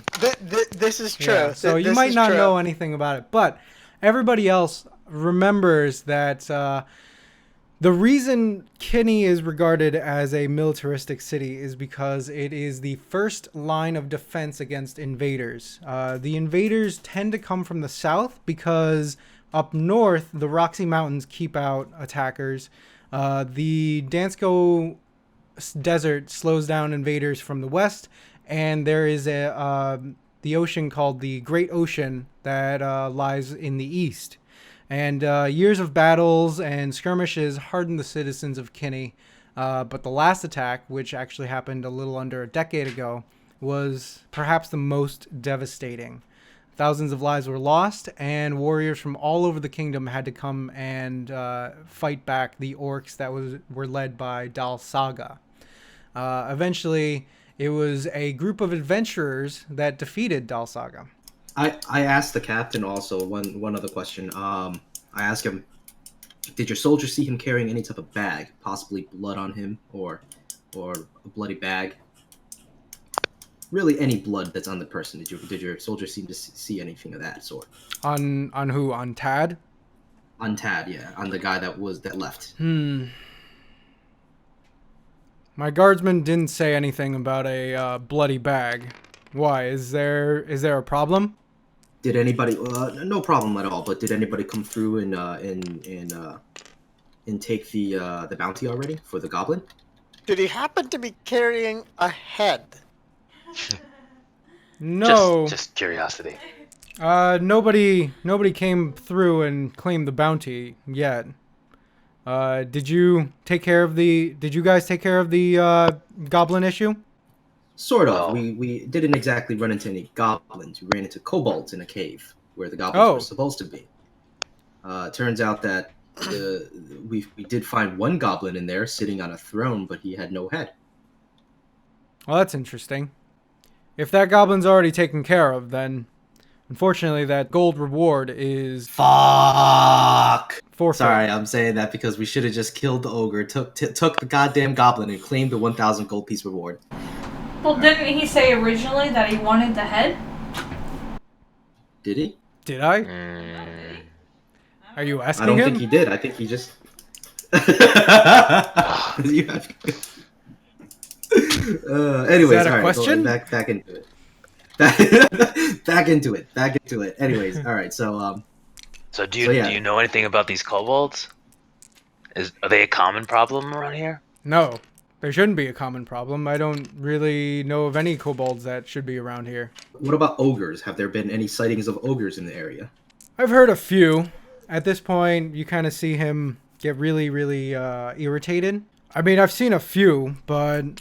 This is true. Yeah, so you might not know anything about it, but everybody else remembers that the reason Kinney is regarded as a militaristic city is because it is the first line of defense against invaders. The invaders tend to come from the south because up north, the Roxy Mountains keep out attackers. The Dansko Desert slows down invaders from the west, and there is the ocean called the Great Ocean that lies in the east. And years of battles and skirmishes hardened the citizens of Kinney. But the last attack, which actually happened a little under a decade ago, was perhaps the most devastating. Thousands of lives were lost, and warriors from all over the kingdom had to come and fight back the orcs that were led by Dal Saga. Eventually, it was a group of adventurers that defeated Dal Saga. I asked the captain also one other question. I asked him, did your soldiers see him carrying any type of bag, possibly blood on him, or a bloody bag? Really, any blood that's on the person. Did your soldiers seem to see anything of that sort? On who? On Tad? On Tad, yeah, on the guy that left. My guardsman didn't say anything about a bloody bag. Why? Is there a problem? Did anybody? No problem at all. But did anybody come through and take the bounty already for the goblin? Did he happen to be carrying a head? No. Just curiosity. Nobody came through and claimed the bounty yet. Did you guys take care of the goblin issue? Sort of. Oh. We didn't exactly run into any goblins. We ran into kobolds in a cave where the goblins were supposed to be. Turns out that we did find one goblin in there sitting on a throne, but he had no head. Well, that's interesting. If that goblin's already taken care of, then unfortunately that gold reward is Fuck! forfeit. Sorry, I'm saying that because we should have just killed the ogre, took the goddamn goblin, and claimed the 1,000 gold piece reward. Well, didn't he say originally that he wanted the head? Did he? Did I? Are you asking I don't him? think he did. I think he just... Anyways, that a all right, question? Back into it. Back into it. Anyways, all right. So Do you know anything about these kobolds? Are they a common problem around here? No, there shouldn't be a common problem. I don't really know of any kobolds that should be around here. what about ogres? Have there been any sightings of ogres in the area? I've heard a few. At this point, you kind of see him get really, really irritated. I mean, I've seen a few, but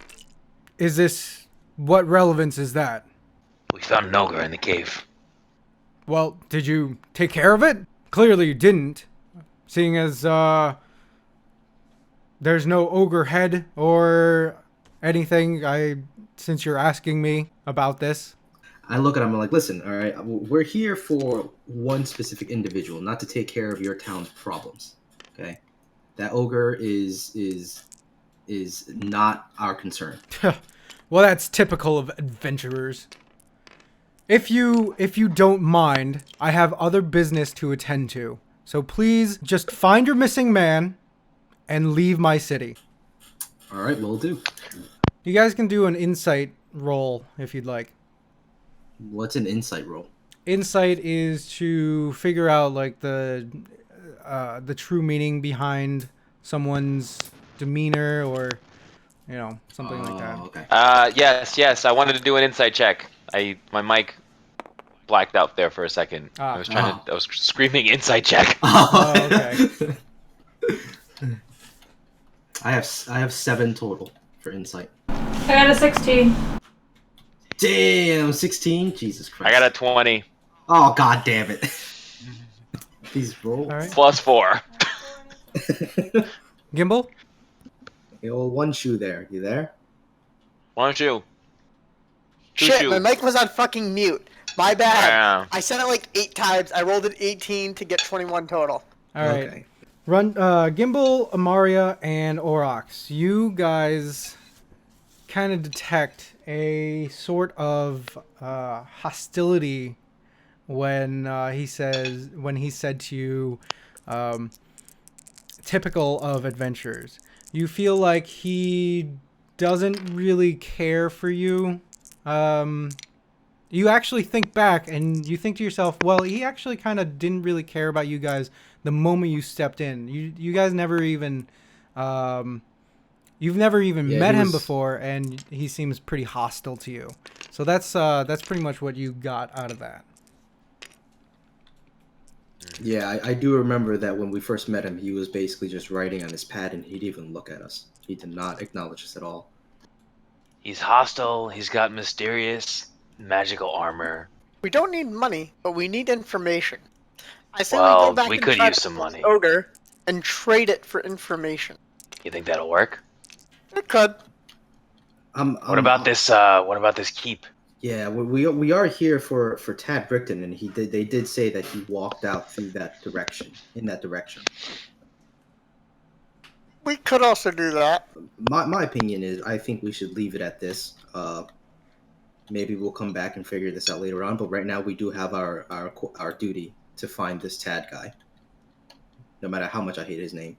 what relevance is that? We found an ogre in the cave. Well, did you take care of it? Clearly you didn't, seeing as there's no ogre head or anything. Since you're asking me about this. I look at him and I'm like, listen, all right, we're here for one specific individual, not to take care of your town's problems. Okay, that ogre is not our concern. Well, that's typical of adventurers. If you don't mind, I have other business to attend to. So please just find your missing man and leave my city. All right, will do. You guys can do an insight roll if you'd like. What's an insight roll? Insight is to figure out like the true meaning behind someone's demeanor or something like that. Okay. Yes. I wanted to do an insight check. My mic blacked out there for a second. I was screaming insight check. Oh, okay. I have 7 total for insight. I got a 16. Damn, 16. Jesus Christ. I got a 20. Oh, god damn it. These rolls. All right. Plus 4. Gimble? The old one shoe there. You there? Why don't you? Shit, my mic was on fucking mute. My bad. Yeah. I said it like 8 times. I rolled an 18 to get 21 total. All right. Okay. Gimble, Amaria, and Aurox. You guys kind of detect a sort of hostility when he said to you, typical of adventurers. You feel like he doesn't really care for you. You actually think back and you think to yourself, well, he actually kind of didn't really care about you guys the moment you stepped in. You guys never even you You've never even Yeah, met he him was- before, and he seems pretty hostile to you. So that's pretty much what you got out of that. Yeah, I do remember that when we first met him, he was basically just writing on his pad, and he didn't even look at us. He did not acknowledge us at all. He's hostile. He's got mysterious magical armor. We don't need money, but we need information. I say we Well, go back we and could try use to some kill the money. ogre and trade it for information. You think that'll work? It could. What about this? What about this keep? Yeah, we are here for Tad Brickton, and they did say that he walked out through that direction, in that direction. We could also do that. My opinion is I think we should leave it at this. Maybe we'll come back and figure this out later on, but right now we do have our duty to find this Tad guy. No matter how much I hate his name.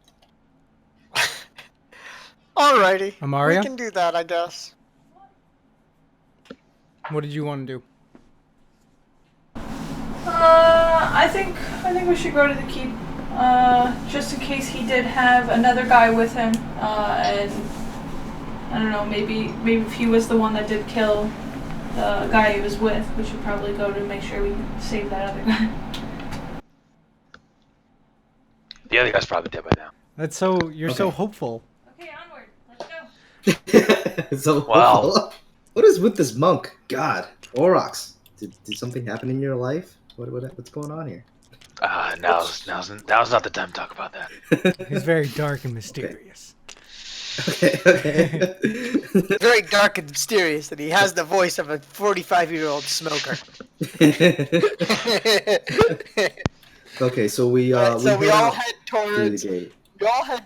Alrighty. Amaria? We can do that, I guess. What did you want to do? I think we should go to the keep. Just in case he did have another guy with him. And I don't know, maybe if he was the one that did kill the guy he was with, we should probably go to make sure we save that other guy. The other guy's probably dead by now. That's so you're so Okay. hopeful. Okay, onward. Let's go. So Wow. what is with this monk? God, Aurox, did something happen in your life? What's going on here? Now's not the time to talk about that. He's very dark and mysterious. Okay. Very dark and mysterious that he has the voice of a 45-year-old smoker. Okay, so we so we head all out head through the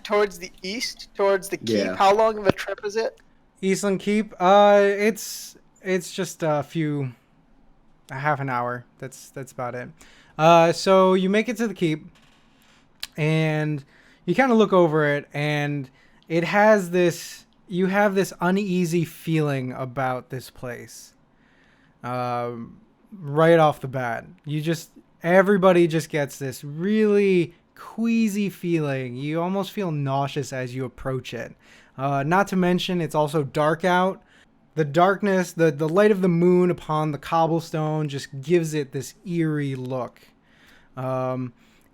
towards gate. the east, towards the keep. Yeah. How long of a trip is it? Eastland Keep. It's just a half an hour. That's about it. So you make it to the keep, and you kind of look over it, and it has this. You have this uneasy feeling about this place. Right off the bat, everybody just gets this really queasy feeling. You almost feel nauseous as you approach it. Not to mention, it's also dark out. The darkness, the light of the moon upon the cobblestone just gives it this eerie look.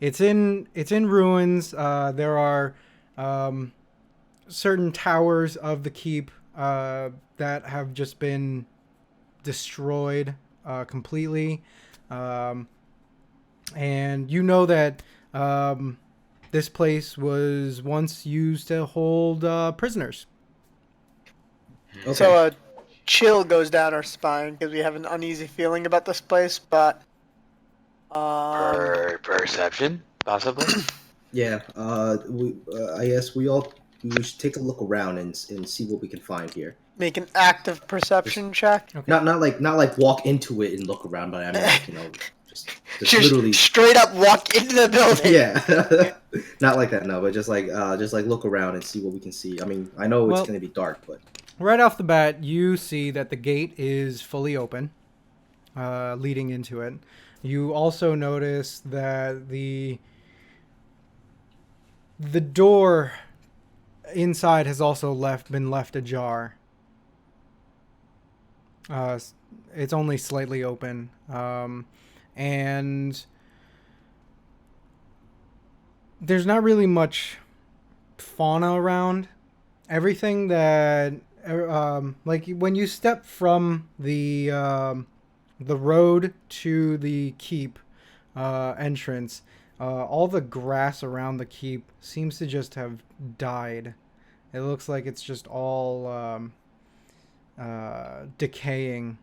It's in ruins. There are certain towers of the keep that have just been destroyed completely. And you know that this place was once used to hold prisoners. Okay. So a chill goes down our spine because we have an uneasy feeling about this place, but Perception, possibly. Yeah. I guess we should take a look around and see what we can find here. make an active perception check. Okay. Not like walk into it and look around, but I mean like, just Just literally. straight up walk into the building. Yeah. Not like that, no, but just like look around and see what we can see. I mean, I know it's Well- gonna be dark, but Right off the bat, you see that the gate is fully open, leading into it. You also notice that the door inside has also been left ajar. It's only slightly open, and there's not really much fauna around. Everything that like when you step from the road to the keep entrance, all the grass around the keep seems to just have died. It looks like it's just all decaying.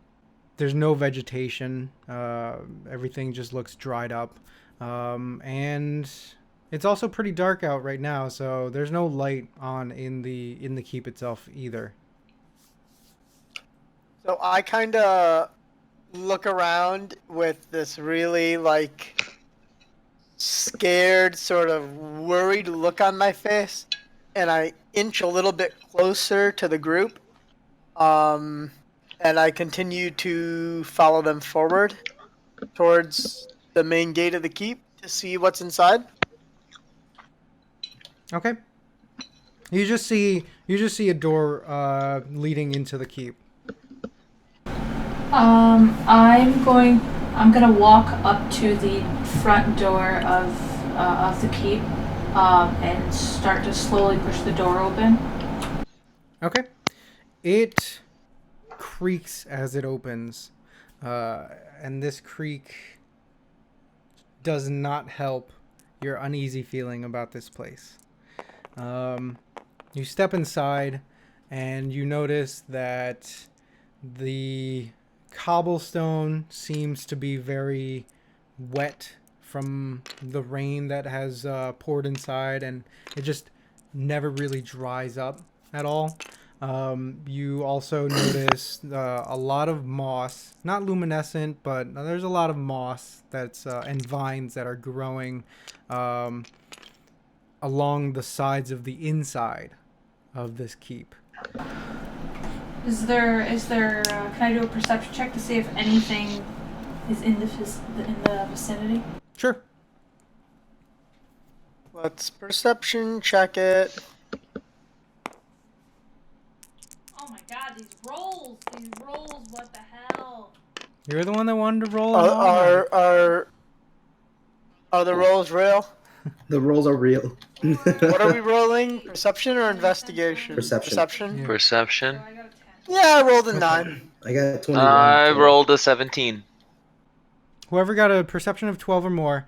There's no vegetation. Everything just looks dried up, and it's also pretty dark out right now, so there's no light on in the keep itself either. So I kind of look around with this really scared, sort of worried look on my face, and I inch a little bit closer to the group, and I continue to follow them forward towards the main gate of the keep to see what's inside. Okay. You You just see a door leading into the keep. I'm gonna walk up to the front door of the keep, and start to slowly push the door open. Okay. It creaks as it opens, and this creak does not help your uneasy feeling about this place. You step inside, and you notice that the cobblestone seems to be very wet from the rain that has poured inside, and it just never really dries up at all. You also notice a lot of moss, not luminescent, but there's a lot of moss that's and vines that are growing along the sides of the inside of this keep. Is there? Can I do a perception check to see if anything is in the vicinity? Sure. Let's perception check it. Oh my god, these rolls! What the hell? You're the one that wanted to roll. Are the rolls real? The rolls are real. What are we rolling? Perception or investigation? Perception. Yeah. Perception. So I got a 10. Yeah, I rolled a 9. I got 21. I total. rolled a 17. Whoever got a perception of 12 or more,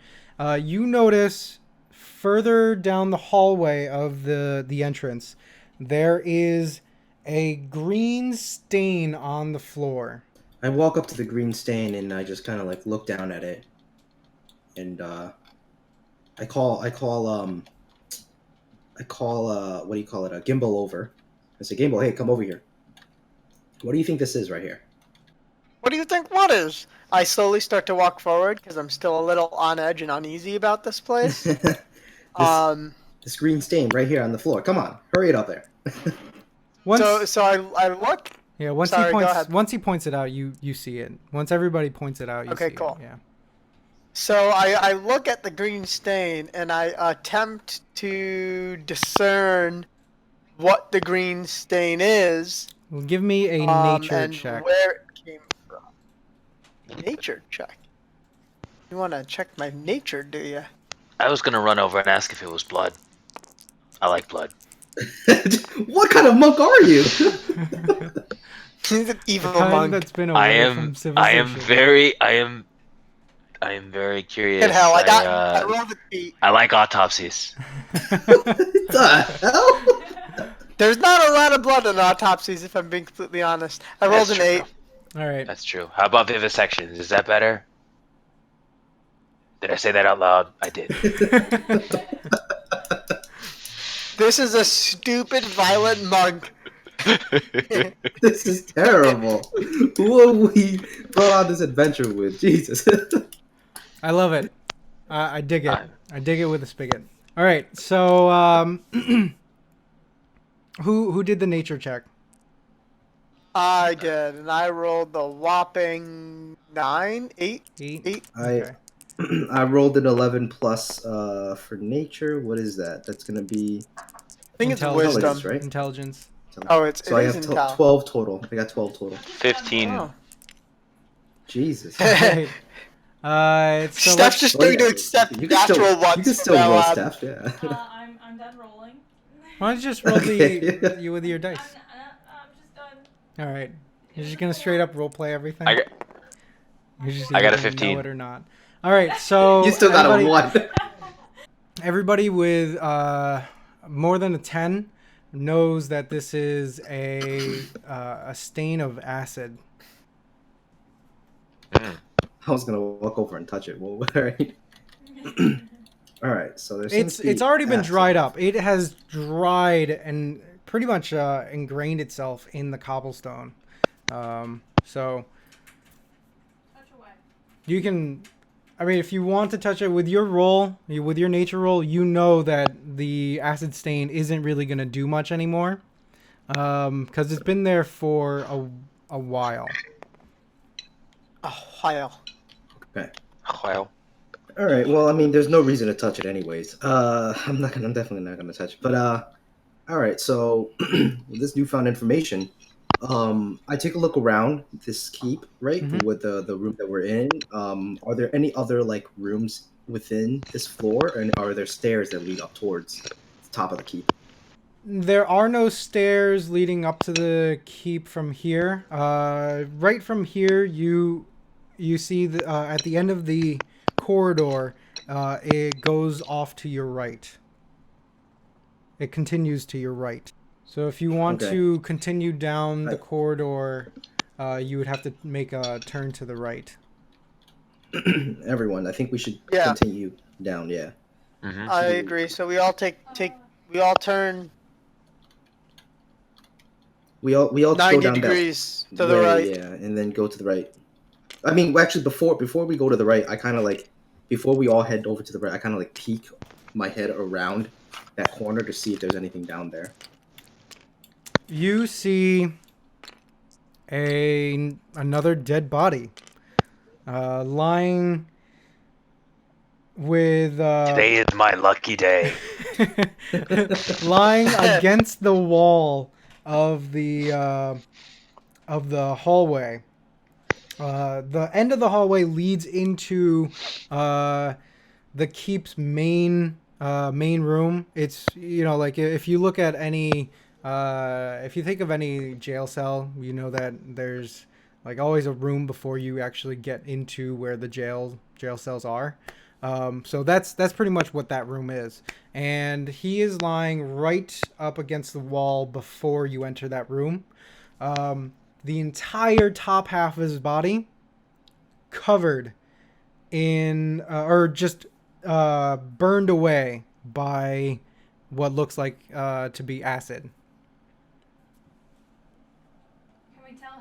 you notice further down the hallway of the entrance, there is a green stain on the floor. I walk up to the green stain and I just kind of like look down at it, and I call what do you call it? A Gimble over. I say, Gimble, hey, come over here. What do you think this is right here? What do you think what is? I slowly start to walk forward because I'm still a little on edge and uneasy about this place. This green stain right here on the floor. Come on, hurry it up there. Once, So I look. yeah, once sorry, he go points, ahead. once he points it out, you see it. Once everybody points it out, you Okay, see cool. it. Yeah. So I look at the green stain and I attempt to discern what the green stain is. Well, give me a nature and check. where it came from. Nature check. You want to check my nature, do you? I was gonna run over and ask if it was blood. I like blood. What kind of monk are you? He's an evil The kind monk. that's been I away from am civilization. I am very curious. Good hell, I rolled a 8. I like autopsies. What the hell? There's not a lot of blood in autopsies, if I'm being completely honest. I rolled That's an true. 8. All right. That's true. How about vivisections? Is that better? Did I say that out loud? I did. This is a stupid, violent monk. This is terrible. Who have we brought on this adventure with? Jesus. I love it. I dig it. I dig it with a spigot. All right. So, who did the nature check? I did, and I rolled the whopping 9, 8. 8. I rolled an 11 plus for nature. What is that? That's gonna be I think it's Intelligence, wisdom. right? Intelligence. Oh, it So I is have intel. 12 total. I got 12 total. 15. Oh. Jesus. Right. So Steph's let's- just going to accept You can still, natural ones. you can still from roll, now on. Steph. Yeah. I'm done rolling. why don't you just roll Okay. you with your dice? I'm just done. All right. You're just gonna straight up role play everything. I got, You're just I got a either gonna 15. Know it or not. All right. So You still got a everybody- 1. Everybody with more than a 10 knows that this is a stain of acid. I was gonna walk over and touch it. Well, all right. All right. So there's. It's already been dried up. It has dried and pretty much ingrained itself in the cobblestone. So Touch away. you can, I mean, if you want to touch it with your roll, with your nature roll, you know that the acid stain isn't really going to do much anymore. Because it's been there for a while. Oh, wow. Okay. well, All right. Well, I mean, there's no reason to touch it, anyways. I'm definitely not gonna touch it. But All right. So with this newfound information, I take a look around this keep, right, Mhm. with the room that we're in. Are there any other like rooms within this floor, and are there stairs that lead up towards the top of the keep? There are no stairs leading up to the keep from here. Right from here, you see at the end of the corridor, it goes off to your right. It continues to your right. So if you want Okay. to continue down the I- corridor, you would have to make a turn to the right. Everyone, I think we should Yeah. continue down. Yeah. Mm-hmm. I agree. So we all we all turn We all go 90 down degrees that to the way, right. yeah, and then go to the right. I mean, actually, before we go to the right, I kind of like before we all head over to the right, I kind of like peek my head around that corner to see if there's anything down there. You see another dead body lying with Today is my lucky day. lying against the wall of the hallway. The end of the hallway leads into the keep's main room. It's, you know, like if you look at any if you think of any jail cell, you know that there's like always a room before you actually get into where the jail cells are. So that's pretty much what that room is. And he is lying right up against the wall before you enter that room. The entire top half of his body covered in or just burned away by what looks like to be acid. Can we tell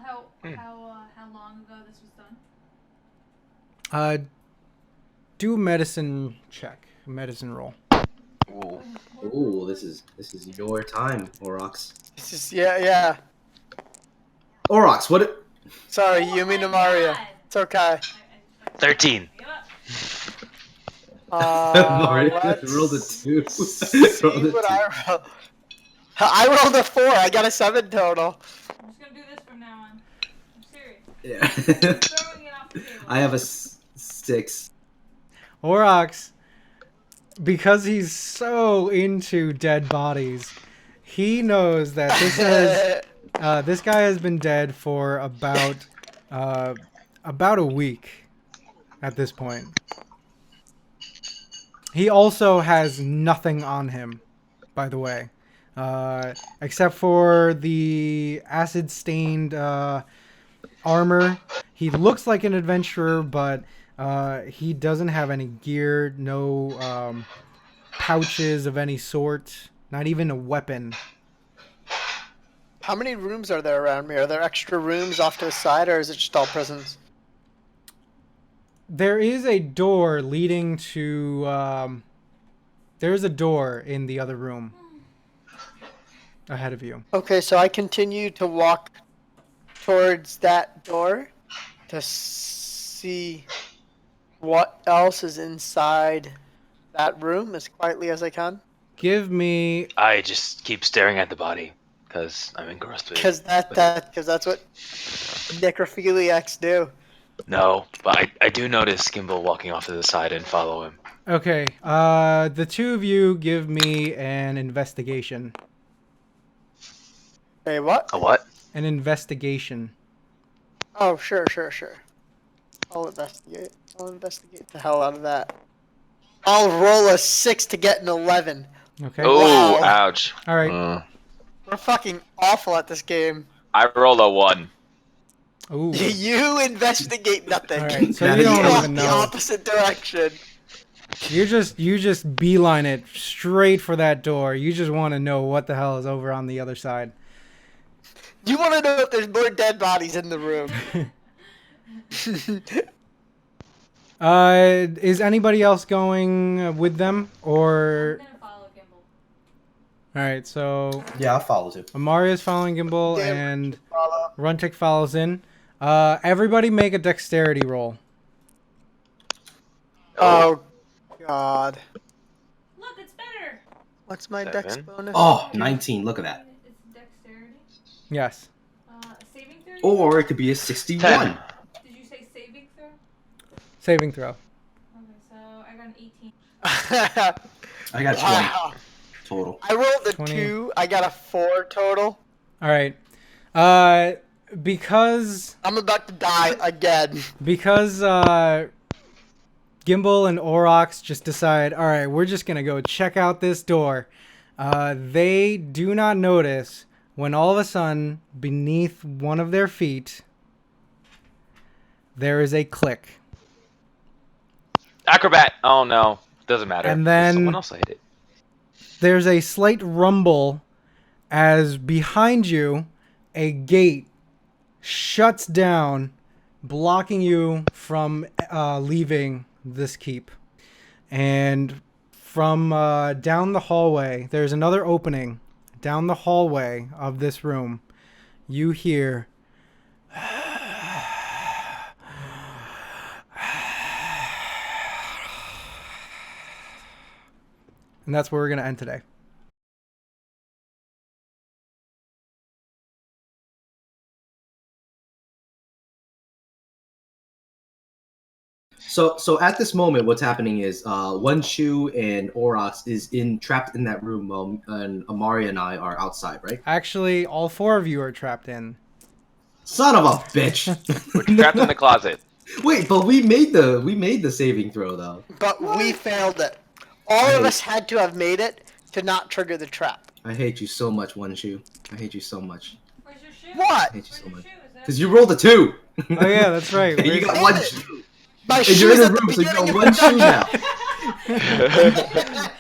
how long ago this was done? Do a medicine check, a medicine roll. Ooh. Ooh, this is your time, Aurox. This is yeah. Aurox, what? Sorry, Oh you mean my Amaria. God. It's okay. 13. Give up. Mario Let's rolled a 2. see Rolled a what 2. I rolled. I rolled a 4. I got a 7 total. I'm just gonna do this from now on. I'm serious. Yeah. I'm throwing it off the table. I have a 6. Aurox, because he's so into dead bodies, he knows that this guy has been dead for about a week at this point. He also has nothing on him, by the way, except for the acid-stained armor. He looks like an adventurer, but he doesn't have any gear, no pouches of any sort, not even a weapon. How many rooms are there around me? Are there extra rooms off to the side, or is it just all prisons? There is a door leading to. There's a door in the other room ahead of you. Okay, so I continue to walk towards that door to see what else is inside that room as quietly as I can. Give me. I just keep staring at the body because I'm engrossed with it. Because that's what necrophiliacs do. No, but I do notice Gimble walking off to the side and follow him. Okay. The two of you give me an investigation. Hey, what? A what? An investigation. Oh, sure. I'll investigate the hell out of that. I'll roll a 6 to get an 11. Okay. Oh, Wow. ouch. All right. We're fucking awful at this game. I rolled a 1. Ooh. You investigate nothing. All right. So That you is don't walk even the know. opposite direction. You just beeline it straight for that door. You just want to know what the hell is over on the other side. You want to know if there's more dead bodies in the room. Is anybody else going with them, or? I'm gonna follow Gimble. All right. So Yeah, I'll follow too. Amaria's following Gimble, Damn. and Follow. Runtic follows in. Everybody make a dexterity roll. Oh, God. Look, it's better. What's my dex 7. bonus? Oh, 19. Look at that. It's dexterity. Yes. Saving throw? Or it could be a 61. 10. Did you say saving throw? Saving throw. Okay, so I got an 18. I got 20 Wow. total. I rolled a 20. 2. I got a 4 total. All right. Because I'm about to die again. Gimble and Aurox just decide, all right, we're just gonna go check out this door. They do not notice when all of a sudden, beneath one of their feet, there is a click. Acrobat. Oh no, doesn't matter. And It's then- someone else I hit it. There's a slight rumble as behind you, a gate shuts down, blocking you from leaving this keep. And from down the hallway, there's another opening. Down the hallway of this room, you hear... And that's where we're going to end today. So at this moment, what's happening is Oneshoe and Aurox is trapped in that room, and Amaria and I are outside, right? Actually, all 4 of you are trapped in. Son of a bitch! We're trapped in the closet. Wait, but we made the saving throw though. But we failed it. All of us had to have made it to not trigger the trap. I hate you so much, Oneshoe. I hate you so much. Where's your shoe? What? I hate you so Where's much. your shoe? Is that- Because you rolled a 2. Oh yeah, that's right. And you Where's- got one Damn it. shoe. My And you're in shoes a at the room, so you beginning got of one the shoe dungeon. now.